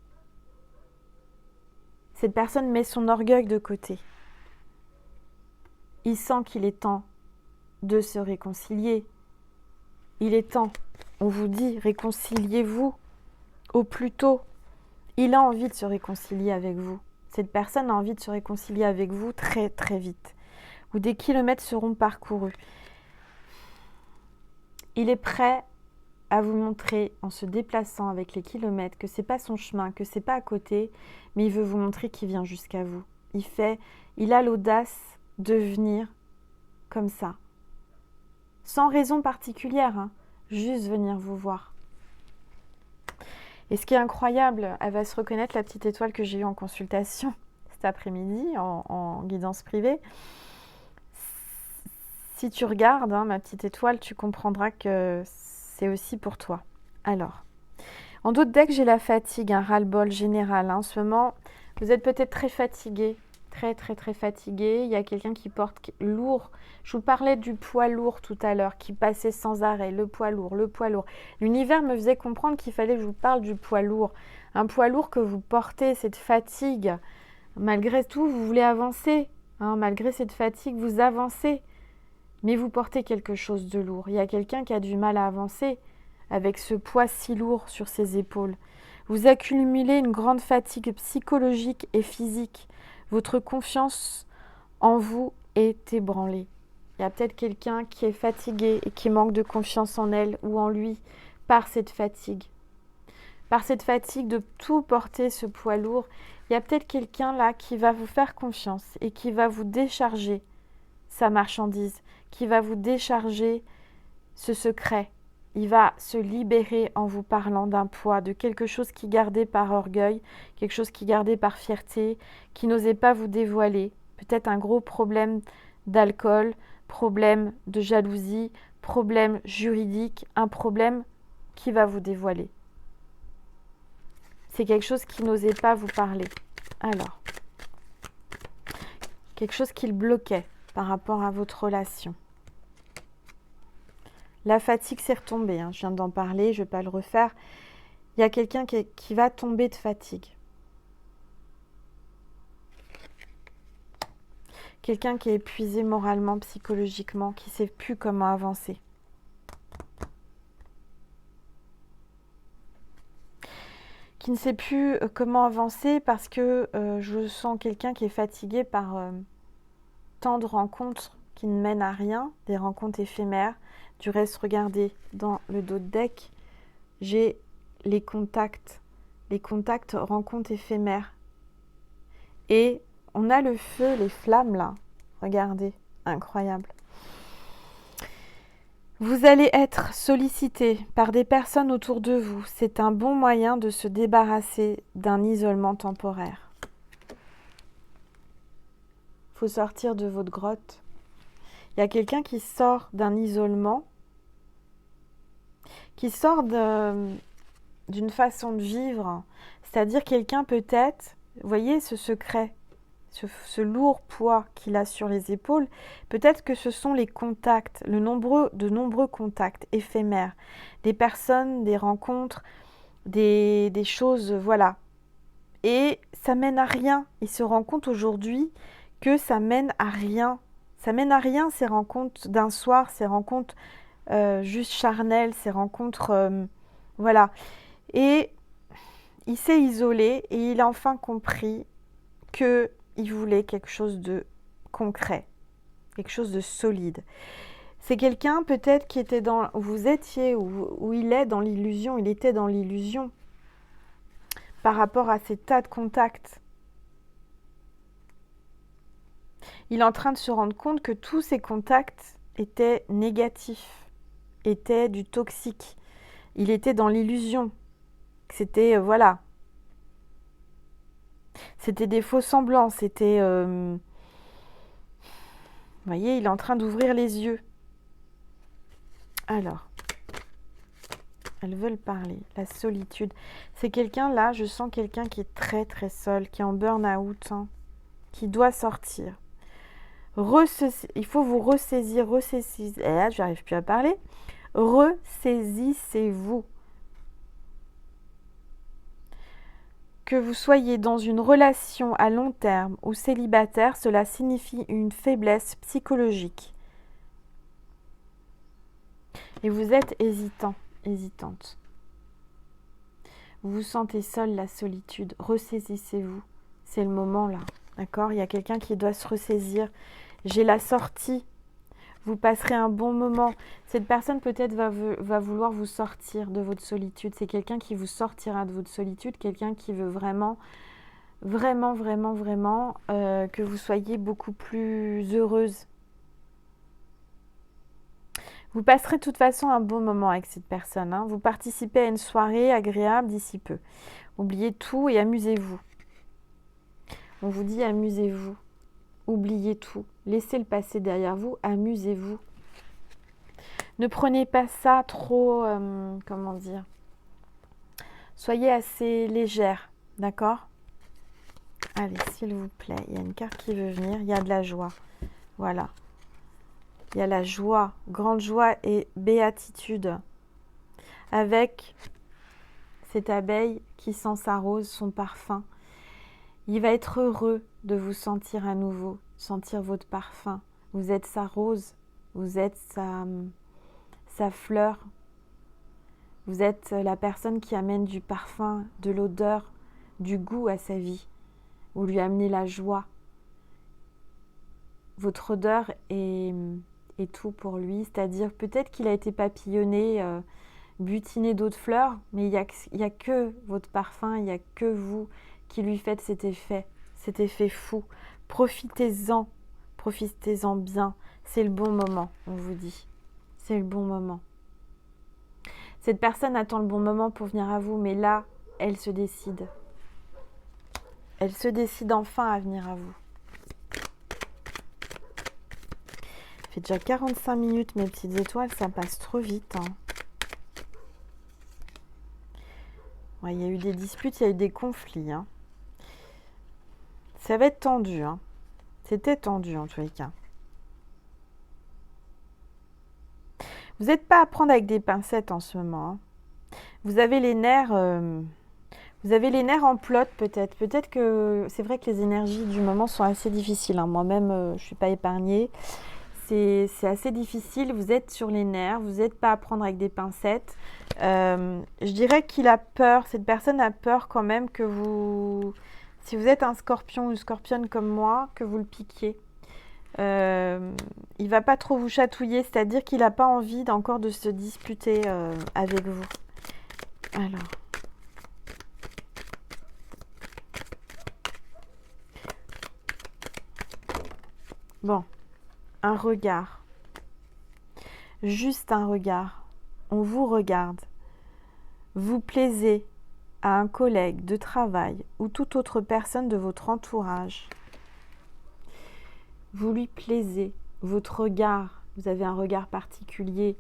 Cette personne met son orgueil de côté. Il sent qu'il est temps de se réconcilier. Il est temps, on vous dit, réconciliez-vous au plus tôt. Il a envie de se réconcilier avec vous. Cette personne a envie de se réconcilier avec vous très très vite. Où des kilomètres seront parcourus. Il est prêt à vous montrer en se déplaçant avec les kilomètres que c'est pas son chemin, que c'est pas à côté, mais il veut vous montrer qu'il vient jusqu'à vous. Il a l'audace de venir comme ça. Sans raison particulière, hein, juste venir vous voir. Et ce qui est incroyable, elle va se reconnaître, la petite étoile que j'ai eue en consultation cet après-midi, en guidance privée. Si tu regardes, hein, ma petite étoile, tu comprendras que c'est aussi pour toi. Alors, en d'autres decks, j'ai la fatigue, un ras-le-bol général. En ce moment, vous êtes peut-être très fatigué, très très très fatigué. Il y a quelqu'un qui porte lourd. Je vous parlais du poids lourd tout à l'heure, qui passait sans arrêt, le poids lourd, le poids lourd. L'univers me faisait comprendre qu'il fallait que je vous parle du poids lourd. Un poids lourd que vous portez, cette fatigue. Malgré tout, vous voulez avancer. Hein, malgré cette fatigue, vous avancez. Mais vous portez quelque chose de lourd. Il y a quelqu'un qui a du mal à avancer avec ce poids si lourd sur ses épaules. Vous accumulez une grande fatigue psychologique et physique. Votre confiance en vous est ébranlée. Il y a peut-être quelqu'un qui est fatigué et qui manque de confiance en elle ou en lui par cette fatigue. Par cette fatigue de tout porter ce poids lourd, il y a peut-être quelqu'un là qui va vous faire confiance et qui va vous décharger sa marchandise, qui va vous décharger ce secret. Il va se libérer en vous parlant d'un poids, de quelque chose qui gardait par orgueil, quelque chose qui gardait par fierté, qui n'osait pas vous dévoiler. Peut-être un gros problème d'alcool, problème de jalousie, problème juridique, un problème qui va vous dévoiler. C'est quelque chose qui n'osait pas vous parler. Alors, quelque chose qui le bloquait par rapport à votre relation. La fatigue s'est retombée, hein. Je viens d'en parler, je ne vais pas le refaire. Il y a quelqu'un qui va tomber de fatigue. Quelqu'un qui est épuisé moralement, psychologiquement, qui ne sait plus comment avancer. Qui ne sait plus comment avancer parce que je sens quelqu'un qui est fatigué par tant de rencontres qui ne mènent à rien, des rencontres éphémères. Du reste, regardez, dans le dos de deck, j'ai les contacts rencontres éphémères. Et on a le feu, les flammes là. Regardez, incroyable. Vous allez être sollicité par des personnes autour de vous. C'est un bon moyen de se débarrasser d'un isolement temporaire. Il faut sortir de votre grotte. Il y a quelqu'un qui sort d'un isolement, qui sort d'une façon de vivre, c'est-à-dire quelqu'un peut-être, vous voyez ce secret, ce lourd poids qu'il a sur les épaules, peut-être que ce sont les contacts, de nombreux contacts éphémères, des personnes, des rencontres, des choses, voilà. Et ça mène à rien. Il se rend compte aujourd'hui que ça mène à rien. Ça mène à rien ces rencontres d'un soir, ces rencontres juste charnelles, ces rencontres, voilà. Et il s'est isolé et il a enfin compris qu'il voulait quelque chose de concret, quelque chose de solide. C'est quelqu'un peut-être qui était dans, où vous étiez, où il est dans l'illusion, il était dans l'illusion par rapport à ces tas de contacts. Il est en train de se rendre compte que tous ces contacts étaient négatifs, étaient du toxique. Il était dans l'illusion. C'était, voilà. C'était des faux semblants. C'était... vous voyez, il est en train d'ouvrir les yeux. Alors, elles veulent parler. La solitude. C'est quelqu'un, là, je sens quelqu'un qui est très très seul, qui est en burn-out, hein, qui doit sortir. Il faut vous ressaisir, ressaisir. Et là, je n'arrive plus à parler. Ressaisissez-vous. Que vous soyez dans une relation à long terme ou célibataire, cela signifie une faiblesse psychologique. Et vous êtes hésitant, hésitante. Vous vous sentez seul, la solitude. Ressaisissez-vous. C'est le moment là. D'accord ? Il y a quelqu'un qui doit se ressaisir. J'ai la sortie. Vous passerez un bon moment. Cette personne peut-être va vouloir vous sortir de votre solitude. C'est quelqu'un qui vous sortira de votre solitude. Quelqu'un qui veut vraiment que vous soyez beaucoup plus heureuse. Vous passerez de toute façon un bon moment avec cette personne, hein. Vous participez à une soirée agréable d'ici peu. Oubliez tout et amusez-vous. On vous dit amusez-vous. Oubliez tout. Laissez le passé derrière vous. Amusez-vous. Ne prenez pas ça trop, comment dire. Soyez assez légère, d'accord ? Allez, s'il vous plaît, il y a une carte qui veut venir. Il y a de la joie. Voilà. Il y a la joie, grande joie et béatitude. Avec cette abeille qui sent sa rose, son parfum. Il va être heureux de vous sentir à nouveau, sentir votre parfum. Vous êtes sa rose, vous êtes sa fleur. Vous êtes la personne qui amène du parfum, de l'odeur, du goût à sa vie. Vous lui amenez la joie. Votre odeur est tout pour lui, c'est-à-dire peut-être qu'il a été papillonné, butiné d'autres fleurs, mais il y a que votre parfum, il n'y a que vous qui lui faites cet effet fou. Profitez-en bien, c'est le bon moment, on vous dit, c'est le bon moment. Cette personne attend le bon moment pour venir à vous, mais là, elle se décide. Elle se décide enfin à venir à vous. Il fait déjà 45 minutes, mes petites étoiles, ça passe trop vite. Hein. Ouais, il y a eu des disputes, il y a eu des conflits. Hein. Ça va être tendu. Hein. C'était tendu en tous les cas. Vous n'êtes pas à prendre avec des pincettes en ce moment. Hein. Vous avez les nerfs... en plot peut-être. Peut-être que c'est vrai que les énergies du moment sont assez difficiles. Hein. Moi-même, je ne suis pas épargnée. C'est assez difficile. Vous êtes sur les nerfs. Vous n'êtes pas à prendre avec des pincettes. Je dirais qu'il a peur. Cette personne a peur quand même que vous... Si vous êtes un scorpion ou une scorpionne comme moi, que vous le piquiez. Il ne va pas trop vous chatouiller. C'est-à-dire qu'il n'a pas envie encore de se disputer avec vous. Alors... Bon, un regard, juste un regard, on vous regarde, vous plaisez à un collègue de travail ou toute autre personne de votre entourage, vous lui plaisez, votre regard, vous avez un regard particulier,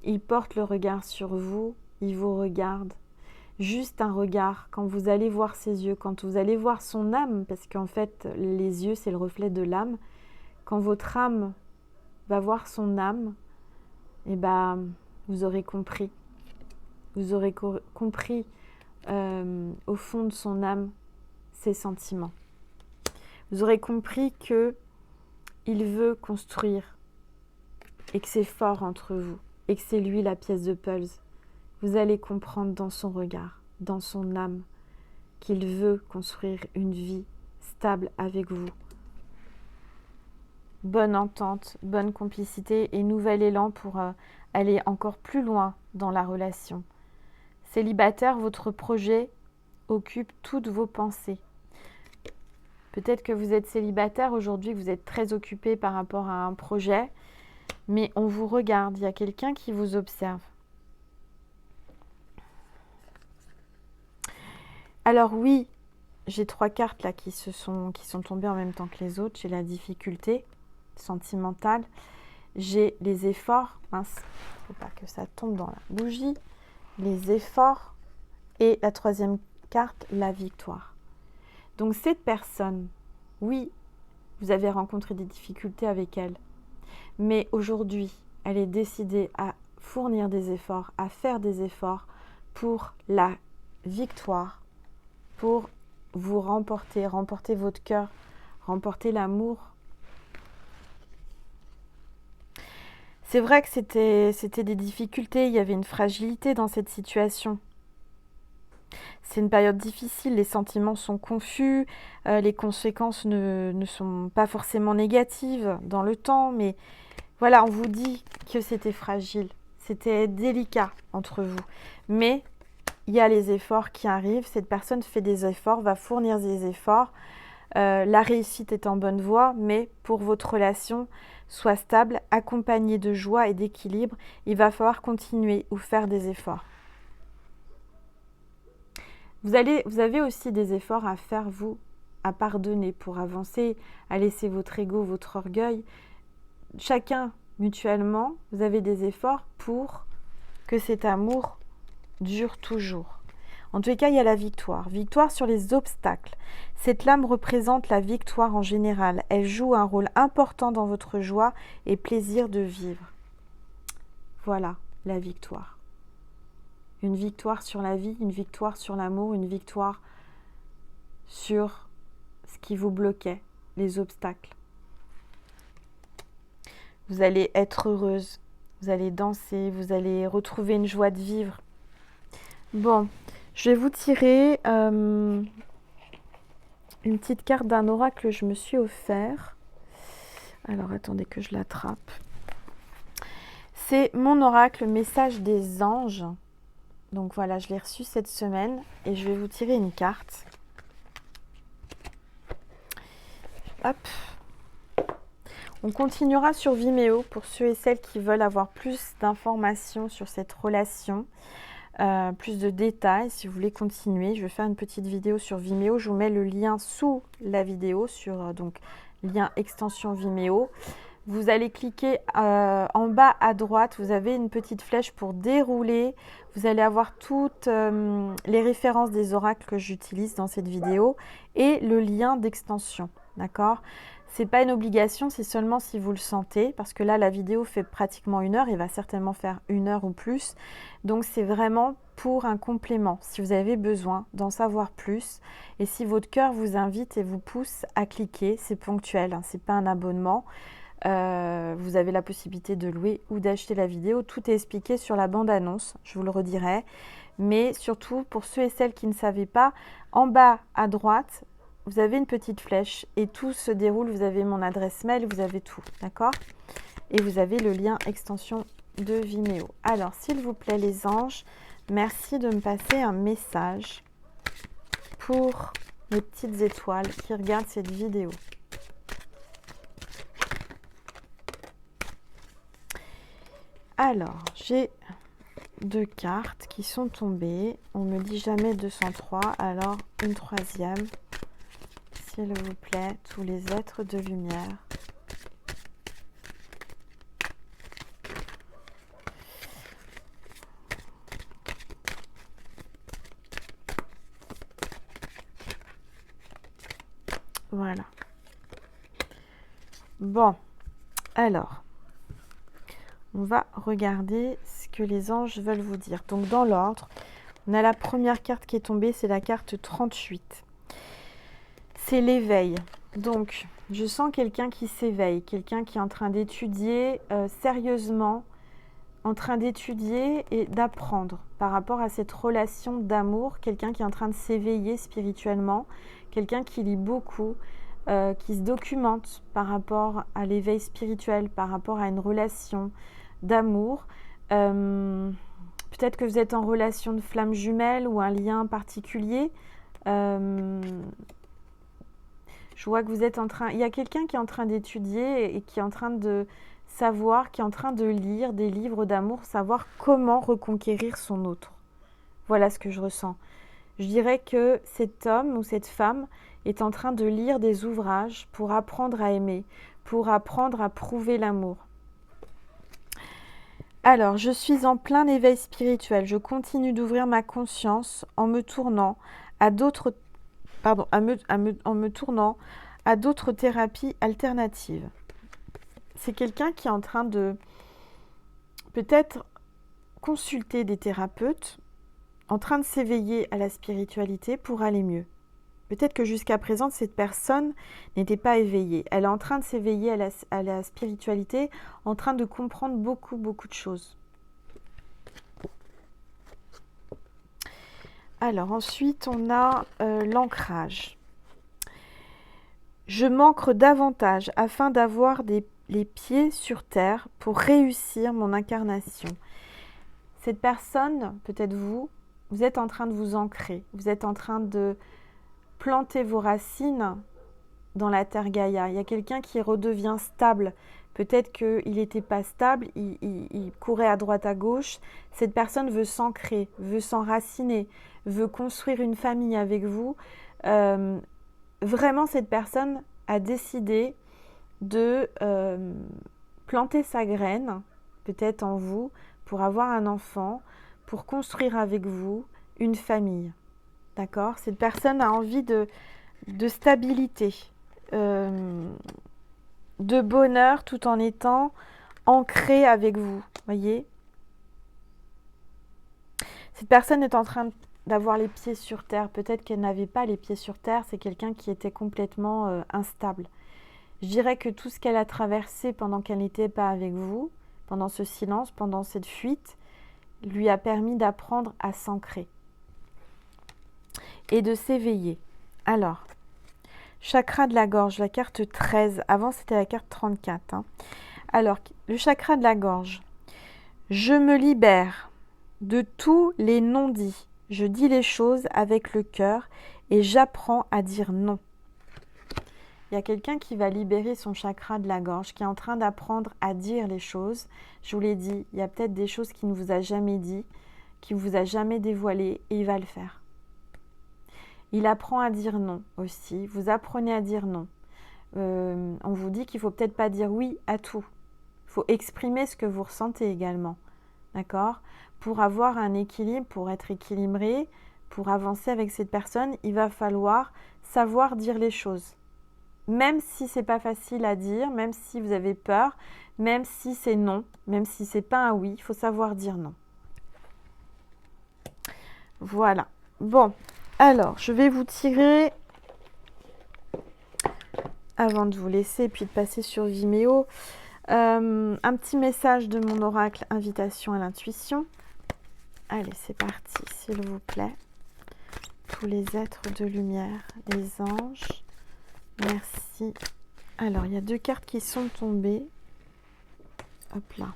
il porte le regard sur vous, il vous regarde, juste un regard, quand vous allez voir ses yeux, quand vous allez voir son âme, parce qu'en fait les yeux c'est le reflet de l'âme. Quand votre âme va voir son âme, eh ben, vous aurez compris. Vous aurez compris au fond de son âme ses sentiments. Vous aurez compris que il veut construire et que c'est fort entre vous et que c'est lui la pièce de puzzle. Vous allez comprendre dans son regard, dans son âme, qu'il veut construire une vie stable avec vous. Bonne entente, bonne complicité et nouvel élan pour aller encore plus loin dans la relation. Célibataire, votre projet occupe toutes vos pensées. Peut-être que vous êtes célibataire aujourd'hui, que vous êtes très occupé par rapport à un projet, mais on vous regarde, il y a quelqu'un qui vous observe. Alors oui, j'ai 3 cartes là qui sont tombées en même temps que les autres. J'ai la difficulté sentimentale, j'ai les efforts, mince, faut pas que ça tombe dans la bougie, les efforts et la 3e carte, la victoire. Donc cette personne, oui, vous avez rencontré des difficultés avec elle, mais aujourd'hui, elle est décidée à fournir des efforts, à faire des efforts pour la victoire, pour vous remporter votre cœur, remporter l'amour. C'est vrai que c'était des difficultés, il y avait une fragilité dans cette situation. C'est une période difficile, les sentiments sont confus, les conséquences ne sont pas forcément négatives dans le temps, mais voilà, on vous dit que c'était fragile, c'était délicat entre vous. Mais il y a les efforts qui arrivent, cette personne fait des efforts, va fournir des efforts, la réussite est en bonne voie, mais pour votre relation soit stable, accompagnée de joie et d'équilibre, il va falloir continuer ou faire des efforts. Vous avez aussi des efforts à faire, vous, à pardonner pour avancer, à laisser votre ego, votre orgueil. Chacun, mutuellement, vous avez des efforts pour que cet amour dure toujours. En tous les cas, il y a la victoire. Victoire sur les obstacles. Cette lame représente la victoire en général. Elle joue un rôle important dans votre joie et plaisir de vivre. Voilà la victoire. Une victoire sur la vie, une victoire sur l'amour, une victoire sur ce qui vous bloquait, les obstacles. Vous allez être heureuse, vous allez danser, vous allez retrouver une joie de vivre. Bon, je vais vous tirer une petite carte d'un oracle que je me suis offert. Alors, attendez que je l'attrape. C'est mon oracle, message des anges. Donc voilà, je l'ai reçu cette semaine et je vais vous tirer une carte. Hop. On continuera sur Vimeo pour ceux et celles qui veulent avoir plus d'informations sur cette relation, plus de détails. Si vous voulez continuer, je vais faire une petite vidéo sur Vimeo. Je vous mets le lien sous la vidéo sur donc lien extension Vimeo. Vous allez cliquer en bas à droite, vous avez une petite flèche pour dérouler. Vous allez avoir toutes les références des oracles que j'utilise dans cette vidéo et le lien d'extension, d'accord? C'est pas une obligation, c'est seulement si vous le sentez, parce que là, la vidéo fait pratiquement 1 heure, il va certainement faire 1 heure ou plus. Donc, c'est vraiment pour un complément, si vous avez besoin d'en savoir plus. Et si votre cœur vous invite et vous pousse à cliquer, c'est ponctuel, hein, c'est pas un abonnement. Vous avez la possibilité de louer ou d'acheter la vidéo. Tout est expliqué sur la bande-annonce, je vous le redirai. Mais surtout, pour ceux et celles qui ne savaient pas, en bas à droite, vous avez une petite flèche et tout se déroule. Vous avez mon adresse mail, vous avez tout, d'accord? Et vous avez le lien extension de Vimeo. Alors, s'il vous plaît, les anges, merci de me passer un message pour les petites étoiles qui regardent cette vidéo. Alors, j'ai 2 cartes qui sont tombées. On me dit jamais 203, alors une 3e. S'il vous plaît, tous les êtres de lumière. Voilà. Bon, alors, on va regarder ce que les anges veulent vous dire. Donc, dans l'ordre, on a la première carte qui est tombée, c'est la carte 38. C'est l'éveil. Donc, je sens quelqu'un qui s'éveille, quelqu'un qui est en train d'étudier sérieusement, en train d'étudier et d'apprendre par rapport à cette relation d'amour, quelqu'un qui est en train de s'éveiller spirituellement, quelqu'un qui lit beaucoup, qui se documente par rapport à l'éveil spirituel, par rapport à une relation d'amour. Peut-être que vous êtes en relation de flamme jumelle ou un lien particulier. Je vois que vous êtes en train... Il y a quelqu'un qui est en train d'étudier et qui est en train de savoir, qui est en train de lire des livres d'amour, savoir comment reconquérir son autre. Voilà ce que je ressens. Je dirais que cet homme ou cette femme est en train de lire des ouvrages pour apprendre à aimer, pour apprendre à prouver l'amour. Alors, je suis en plein éveil spirituel. Je continue d'ouvrir ma conscience en me tournant à d'autres en me tournant à d'autres thérapies alternatives. C'est quelqu'un qui est en train de peut-être consulter des thérapeutes, en train de s'éveiller à la spiritualité pour aller mieux. Peut-être que jusqu'à présent, cette personne n'était pas éveillée. Elle est en train de s'éveiller à la spiritualité, en train de comprendre beaucoup de choses. Alors ensuite, on a l'ancrage. Je m'ancre davantage afin d'avoir les pieds sur terre pour réussir mon incarnation. Cette personne, peut-être vous êtes en train de vous ancrer. Vous êtes en train de planter vos racines dans la terre Gaïa. Il y a quelqu'un qui redevient stable. Peut-être qu'il n'était pas stable, il courait à droite à gauche. Cette personne veut s'ancrer, veut s'enraciner, veut construire une famille avec vous. Vraiment, cette personne a décidé de planter sa graine, peut-être en vous, pour avoir un enfant, pour construire avec vous une famille. D'accord? Cette personne a envie de stabilité, de bonheur, tout en étant ancrée avec vous. Voyez? Cette personne est en train d'avoir les pieds sur terre. Peut-être qu'elle n'avait pas les pieds sur terre. C'est quelqu'un qui était complètement instable. Je dirais que tout ce qu'elle a traversé pendant qu'elle n'était pas avec vous, pendant ce silence, pendant cette fuite, lui a permis d'apprendre à s'ancrer et de s'éveiller. Alors, chakra de la gorge, la carte 13. Avant, c'était la carte 34. Hein. Alors, le chakra de la gorge. Je me libère de tous les non-dits. Je dis les choses avec le cœur et j'apprends à dire non. Il y a quelqu'un qui va libérer son chakra de la gorge, qui est en train d'apprendre à dire les choses. Je vous l'ai dit, il y a peut-être des choses qu'il ne vous a jamais dit, qu'il ne vous a jamais dévoilées, et il va le faire. Il apprend à dire non aussi. Vous apprenez à dire non. On vous dit qu'il ne faut peut-être pas dire oui à tout. Il faut exprimer ce que vous ressentez également. D'accord? Pour avoir un équilibre, pour être équilibré, pour avancer avec cette personne, il va falloir savoir dire les choses. Même si c'est pas facile à dire, même si vous avez peur, même si c'est non, même si c'est pas un oui, il faut savoir dire non. Voilà. Bon, alors, je vais vous tirer, avant de vous laisser, puis de passer sur Vimeo, un petit message de mon oracle, invitation à l'intuition. Allez, c'est parti, s'il vous plaît. Tous les êtres de lumière, les anges, merci. Alors, il y a 2 cartes qui sont tombées. Hop là.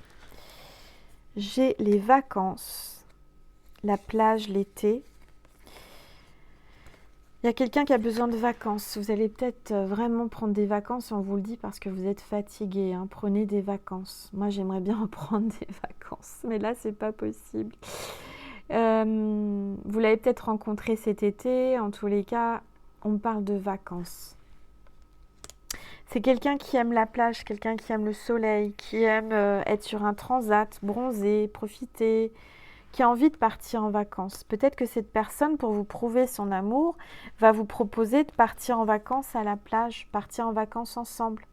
J'ai les vacances, la plage, l'été. Il y a quelqu'un qui a besoin de vacances. Vous allez peut-être vraiment prendre des vacances, on vous le dit, parce que vous êtes fatigué. Hein. Prenez des vacances. Moi, j'aimerais bien prendre des vacances, mais là, c'est pas possible. Vous l'avez peut-être rencontré cet été. En tous les cas, on me parle de vacances. C'est quelqu'un qui aime la plage, quelqu'un qui aime le soleil, qui aime être sur un transat, bronzer, profiter, qui a envie de partir en vacances. Peut-être que cette personne, pour vous prouver son amour, va vous proposer de partir en vacances à la plage, partir en vacances ensemble.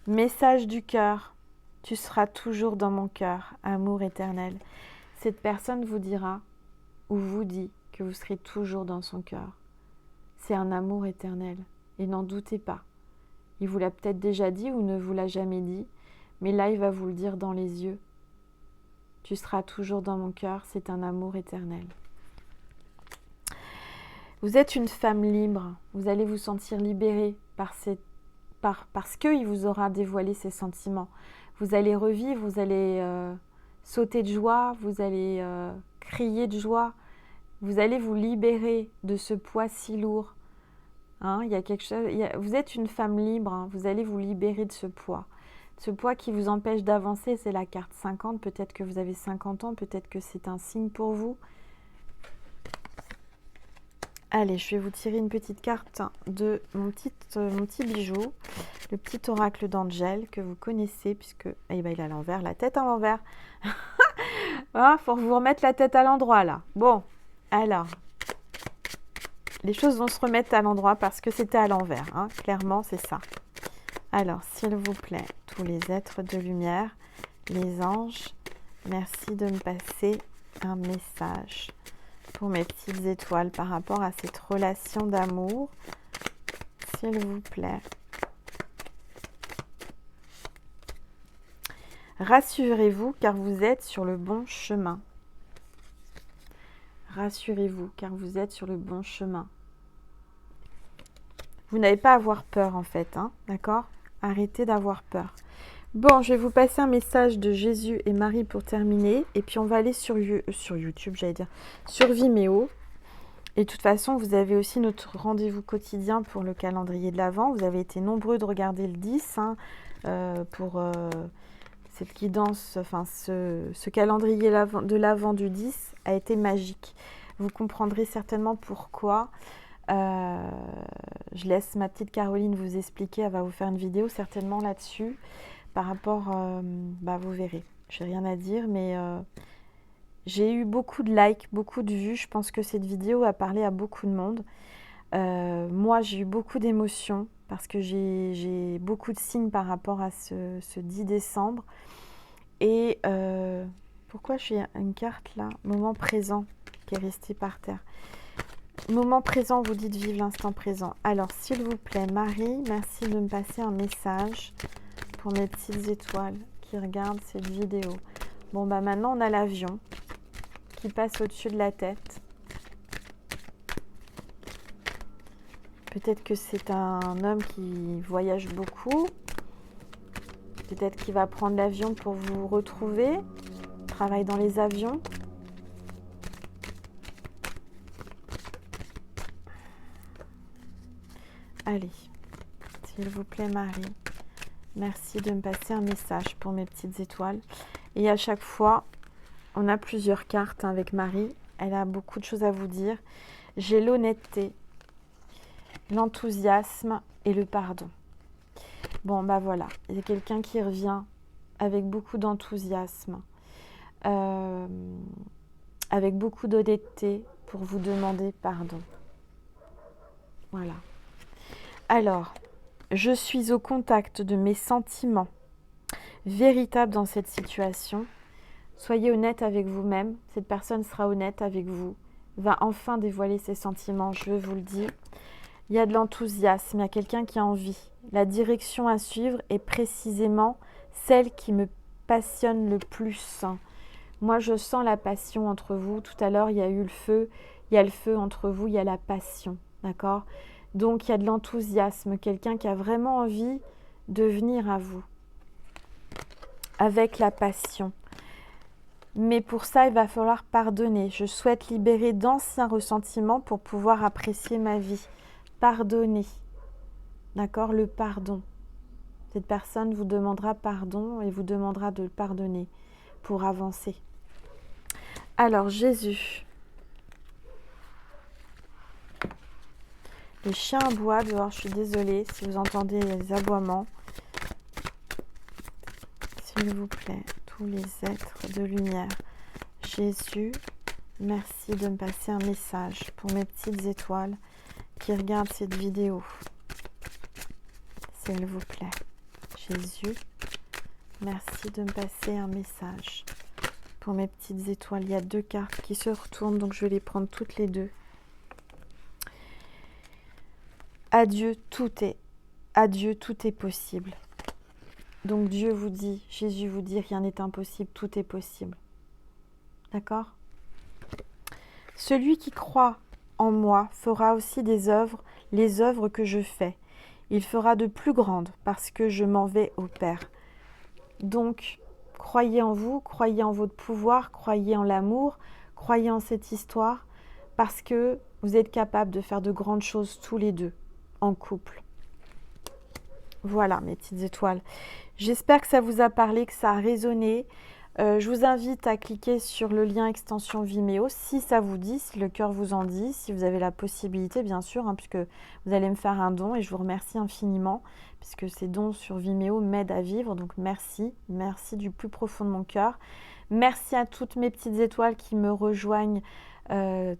Message du cœur. Tu seras toujours dans mon cœur, amour éternel. Cette personne vous dira ou vous dit que vous serez toujours dans son cœur. C'est un amour éternel. Et n'en doutez pas. Il vous l'a peut-être déjà dit ou ne vous l'a jamais dit, mais là, il va vous le dire dans les yeux. Tu seras toujours dans mon cœur, c'est un amour éternel. Vous êtes une femme libre, vous allez vous sentir libérée parce qu'il vous aura dévoilé ses sentiments. Vous allez revivre, vous allez sauter de joie, vous allez crier de joie, vous allez vous libérer de ce poids si lourd. Hein, il y a quelque chose, vous êtes une femme libre, hein, vous allez vous libérer de ce poids. Ce poids qui vous empêche d'avancer, c'est la carte 50. Peut-être que vous avez 50 ans, peut-être que c'est un signe pour vous. Allez, je vais vous tirer une petite carte de mon petit bijou, le petit oracle d'Angel que vous connaissez, puisque il est à l'envers, la tête à l'envers. Il faut vous remettre la tête à l'endroit là. Bon, alors, les choses vont se remettre à l'endroit parce que c'était à l'envers. Hein. Clairement, c'est ça. Alors, s'il vous plaît, tous les êtres de lumière, les anges, merci de me passer un message pour mes petites étoiles par rapport à cette relation d'amour. S'il vous plaît. Rassurez-vous car vous êtes sur le bon chemin. Rassurez-vous car vous êtes sur le bon chemin. Vous n'avez pas à avoir peur en fait, hein, d'accord ? Arrêtez d'avoir peur. Bon, je vais vous passer un message de Jésus et Marie pour terminer. Et puis on va aller sur YouTube, j'allais dire, sur Vimeo. Et de toute façon, vous avez aussi notre rendez-vous quotidien pour le calendrier de l'Avent. Vous avez été nombreux de regarder le 10 hein, pour cette guidance, enfin ce calendrier de l'Avent du 10 a été magique. Vous comprendrez certainement pourquoi. Je laisse ma petite Caroline vous expliquer, elle va vous faire une vidéo certainement là-dessus par rapport, vous verrez, j'ai rien à dire mais J'ai eu beaucoup de likes, beaucoup de vues. Je pense que cette vidéo a parlé à beaucoup de monde. Moi, j'ai eu beaucoup d'émotions parce que j'ai beaucoup de signes par rapport à ce 10 décembre. Et pourquoi j'ai une carte là? Moment présent qui est restée par terre. Moment présent, vous dites vive l'instant présent. Alors, s'il vous plaît, Marie, merci de me passer un message pour mes petites étoiles qui regardent cette vidéo. Bon, bah maintenant, on a l'avion qui passe au-dessus de la tête. Peut-être que c'est un homme qui voyage beaucoup. Peut-être qu'il va prendre l'avion pour vous retrouver. Travaille dans les avions. Allez, s'il vous plaît, Marie, merci de me passer un message pour mes petites étoiles. Et à chaque fois, on a plusieurs cartes avec Marie. Elle a beaucoup de choses à vous dire. J'ai l'honnêteté, l'enthousiasme et le pardon. Bon, bah voilà, il y a quelqu'un qui revient avec beaucoup d'enthousiasme, avec beaucoup d'honnêteté pour vous demander pardon. Voilà. Alors, je suis au contact de mes sentiments véritables dans cette situation. Soyez honnête avec vous-même. Cette personne sera honnête avec vous, va enfin dévoiler ses sentiments, je vous le dis. Il y a de l'enthousiasme, il y a quelqu'un qui a envie. La direction à suivre est précisément celle qui me passionne le plus. Moi, je sens la passion entre vous. Tout à l'heure, il y a eu le feu. Il y a le feu entre vous, il y a la passion. D'accord ? Donc, il y a de l'enthousiasme. Quelqu'un qui a vraiment envie de venir à vous. Avec la passion. Mais pour ça, il va falloir pardonner. Je souhaite libérer d'anciens ressentiments pour pouvoir apprécier ma vie. Pardonner. D'accord ? Le pardon. Cette personne vous demandera pardon et vous demandera de le pardonner pour avancer. Alors, Jésus. Les chiens aboient dehors, je suis désolée si vous entendez les aboiements. S'il vous plaît, tous les êtres de lumière. Jésus, merci de me passer un message pour mes petites étoiles qui regardent cette vidéo. S'il vous plaît. Jésus, merci de me passer un message pour mes petites étoiles. Il y a 2 cartes qui se retournent, donc je vais les prendre toutes les 2. Adieu, tout est possible. Donc Dieu vous dit, Jésus vous dit, rien n'est impossible, tout est possible. D'accord ? Celui qui croit en moi fera aussi des œuvres, les œuvres que je fais. Il fera de plus grandes parce que je m'en vais au Père. Donc, croyez en vous, croyez en votre pouvoir, croyez en l'amour, croyez en cette histoire parce que vous êtes capables de faire de grandes choses tous les deux, en couple. Voilà mes petites étoiles. J'espère que ça vous a parlé, que ça a résonné. Je vous invite à cliquer sur le lien extension Vimeo si ça vous dit, si le cœur vous en dit, si vous avez la possibilité bien sûr, puisque vous allez me faire un don et je vous remercie infiniment puisque ces dons sur Vimeo m'aident à vivre. Donc merci, merci du plus profond de mon cœur. Merci à toutes mes petites étoiles qui me rejoignent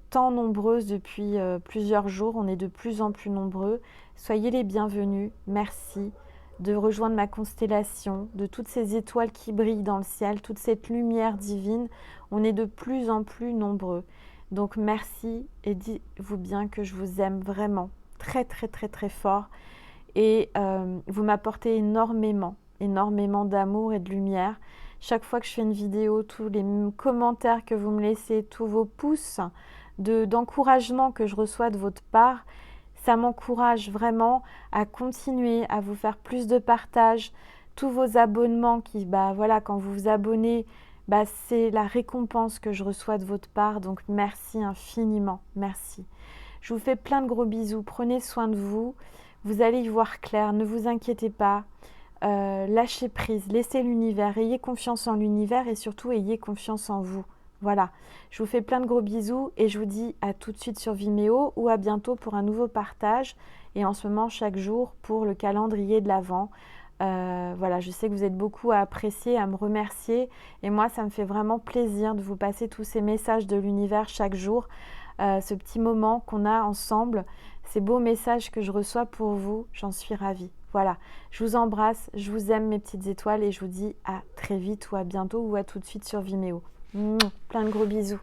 tant nombreuses depuis plusieurs jours. On est de plus en plus nombreux. Soyez les bienvenus. Merci de rejoindre ma constellation, de toutes ces étoiles qui brillent dans le ciel, toute cette lumière divine. On est de plus en plus nombreux. Donc merci et dites-vous bien que je vous aime vraiment très très très très fort et vous m'apportez énormément d'amour et de lumière. Chaque fois que je fais une vidéo, tous les commentaires que vous me laissez, tous vos pouces d'encouragement que je reçois de votre part, ça m'encourage vraiment à continuer, à vous faire plus de partage. Tous vos abonnements qui, voilà, quand vous vous abonnez, c'est la récompense que je reçois de votre part. Donc merci infiniment, merci. Je vous fais plein de gros bisous. Prenez soin de vous. Vous allez y voir clair. Ne vous inquiétez pas. Lâchez prise. Laissez l'univers. Ayez confiance en l'univers et surtout ayez confiance en vous. Voilà, je vous fais plein de gros bisous et je vous dis à tout de suite sur Vimeo ou à bientôt pour un nouveau partage. Et en ce moment, chaque jour pour le calendrier de l'Avent. Voilà, je sais que vous êtes beaucoup à apprécier, à me remercier. Et moi, ça me fait vraiment plaisir de vous passer tous ces messages de l'univers chaque jour. Ce petit moment qu'on a ensemble, ces beaux messages que je reçois pour vous, j'en suis ravie. Voilà, je vous embrasse, je vous aime mes petites étoiles et je vous dis à très vite ou à bientôt ou à tout de suite sur Vimeo. Plein de gros bisous.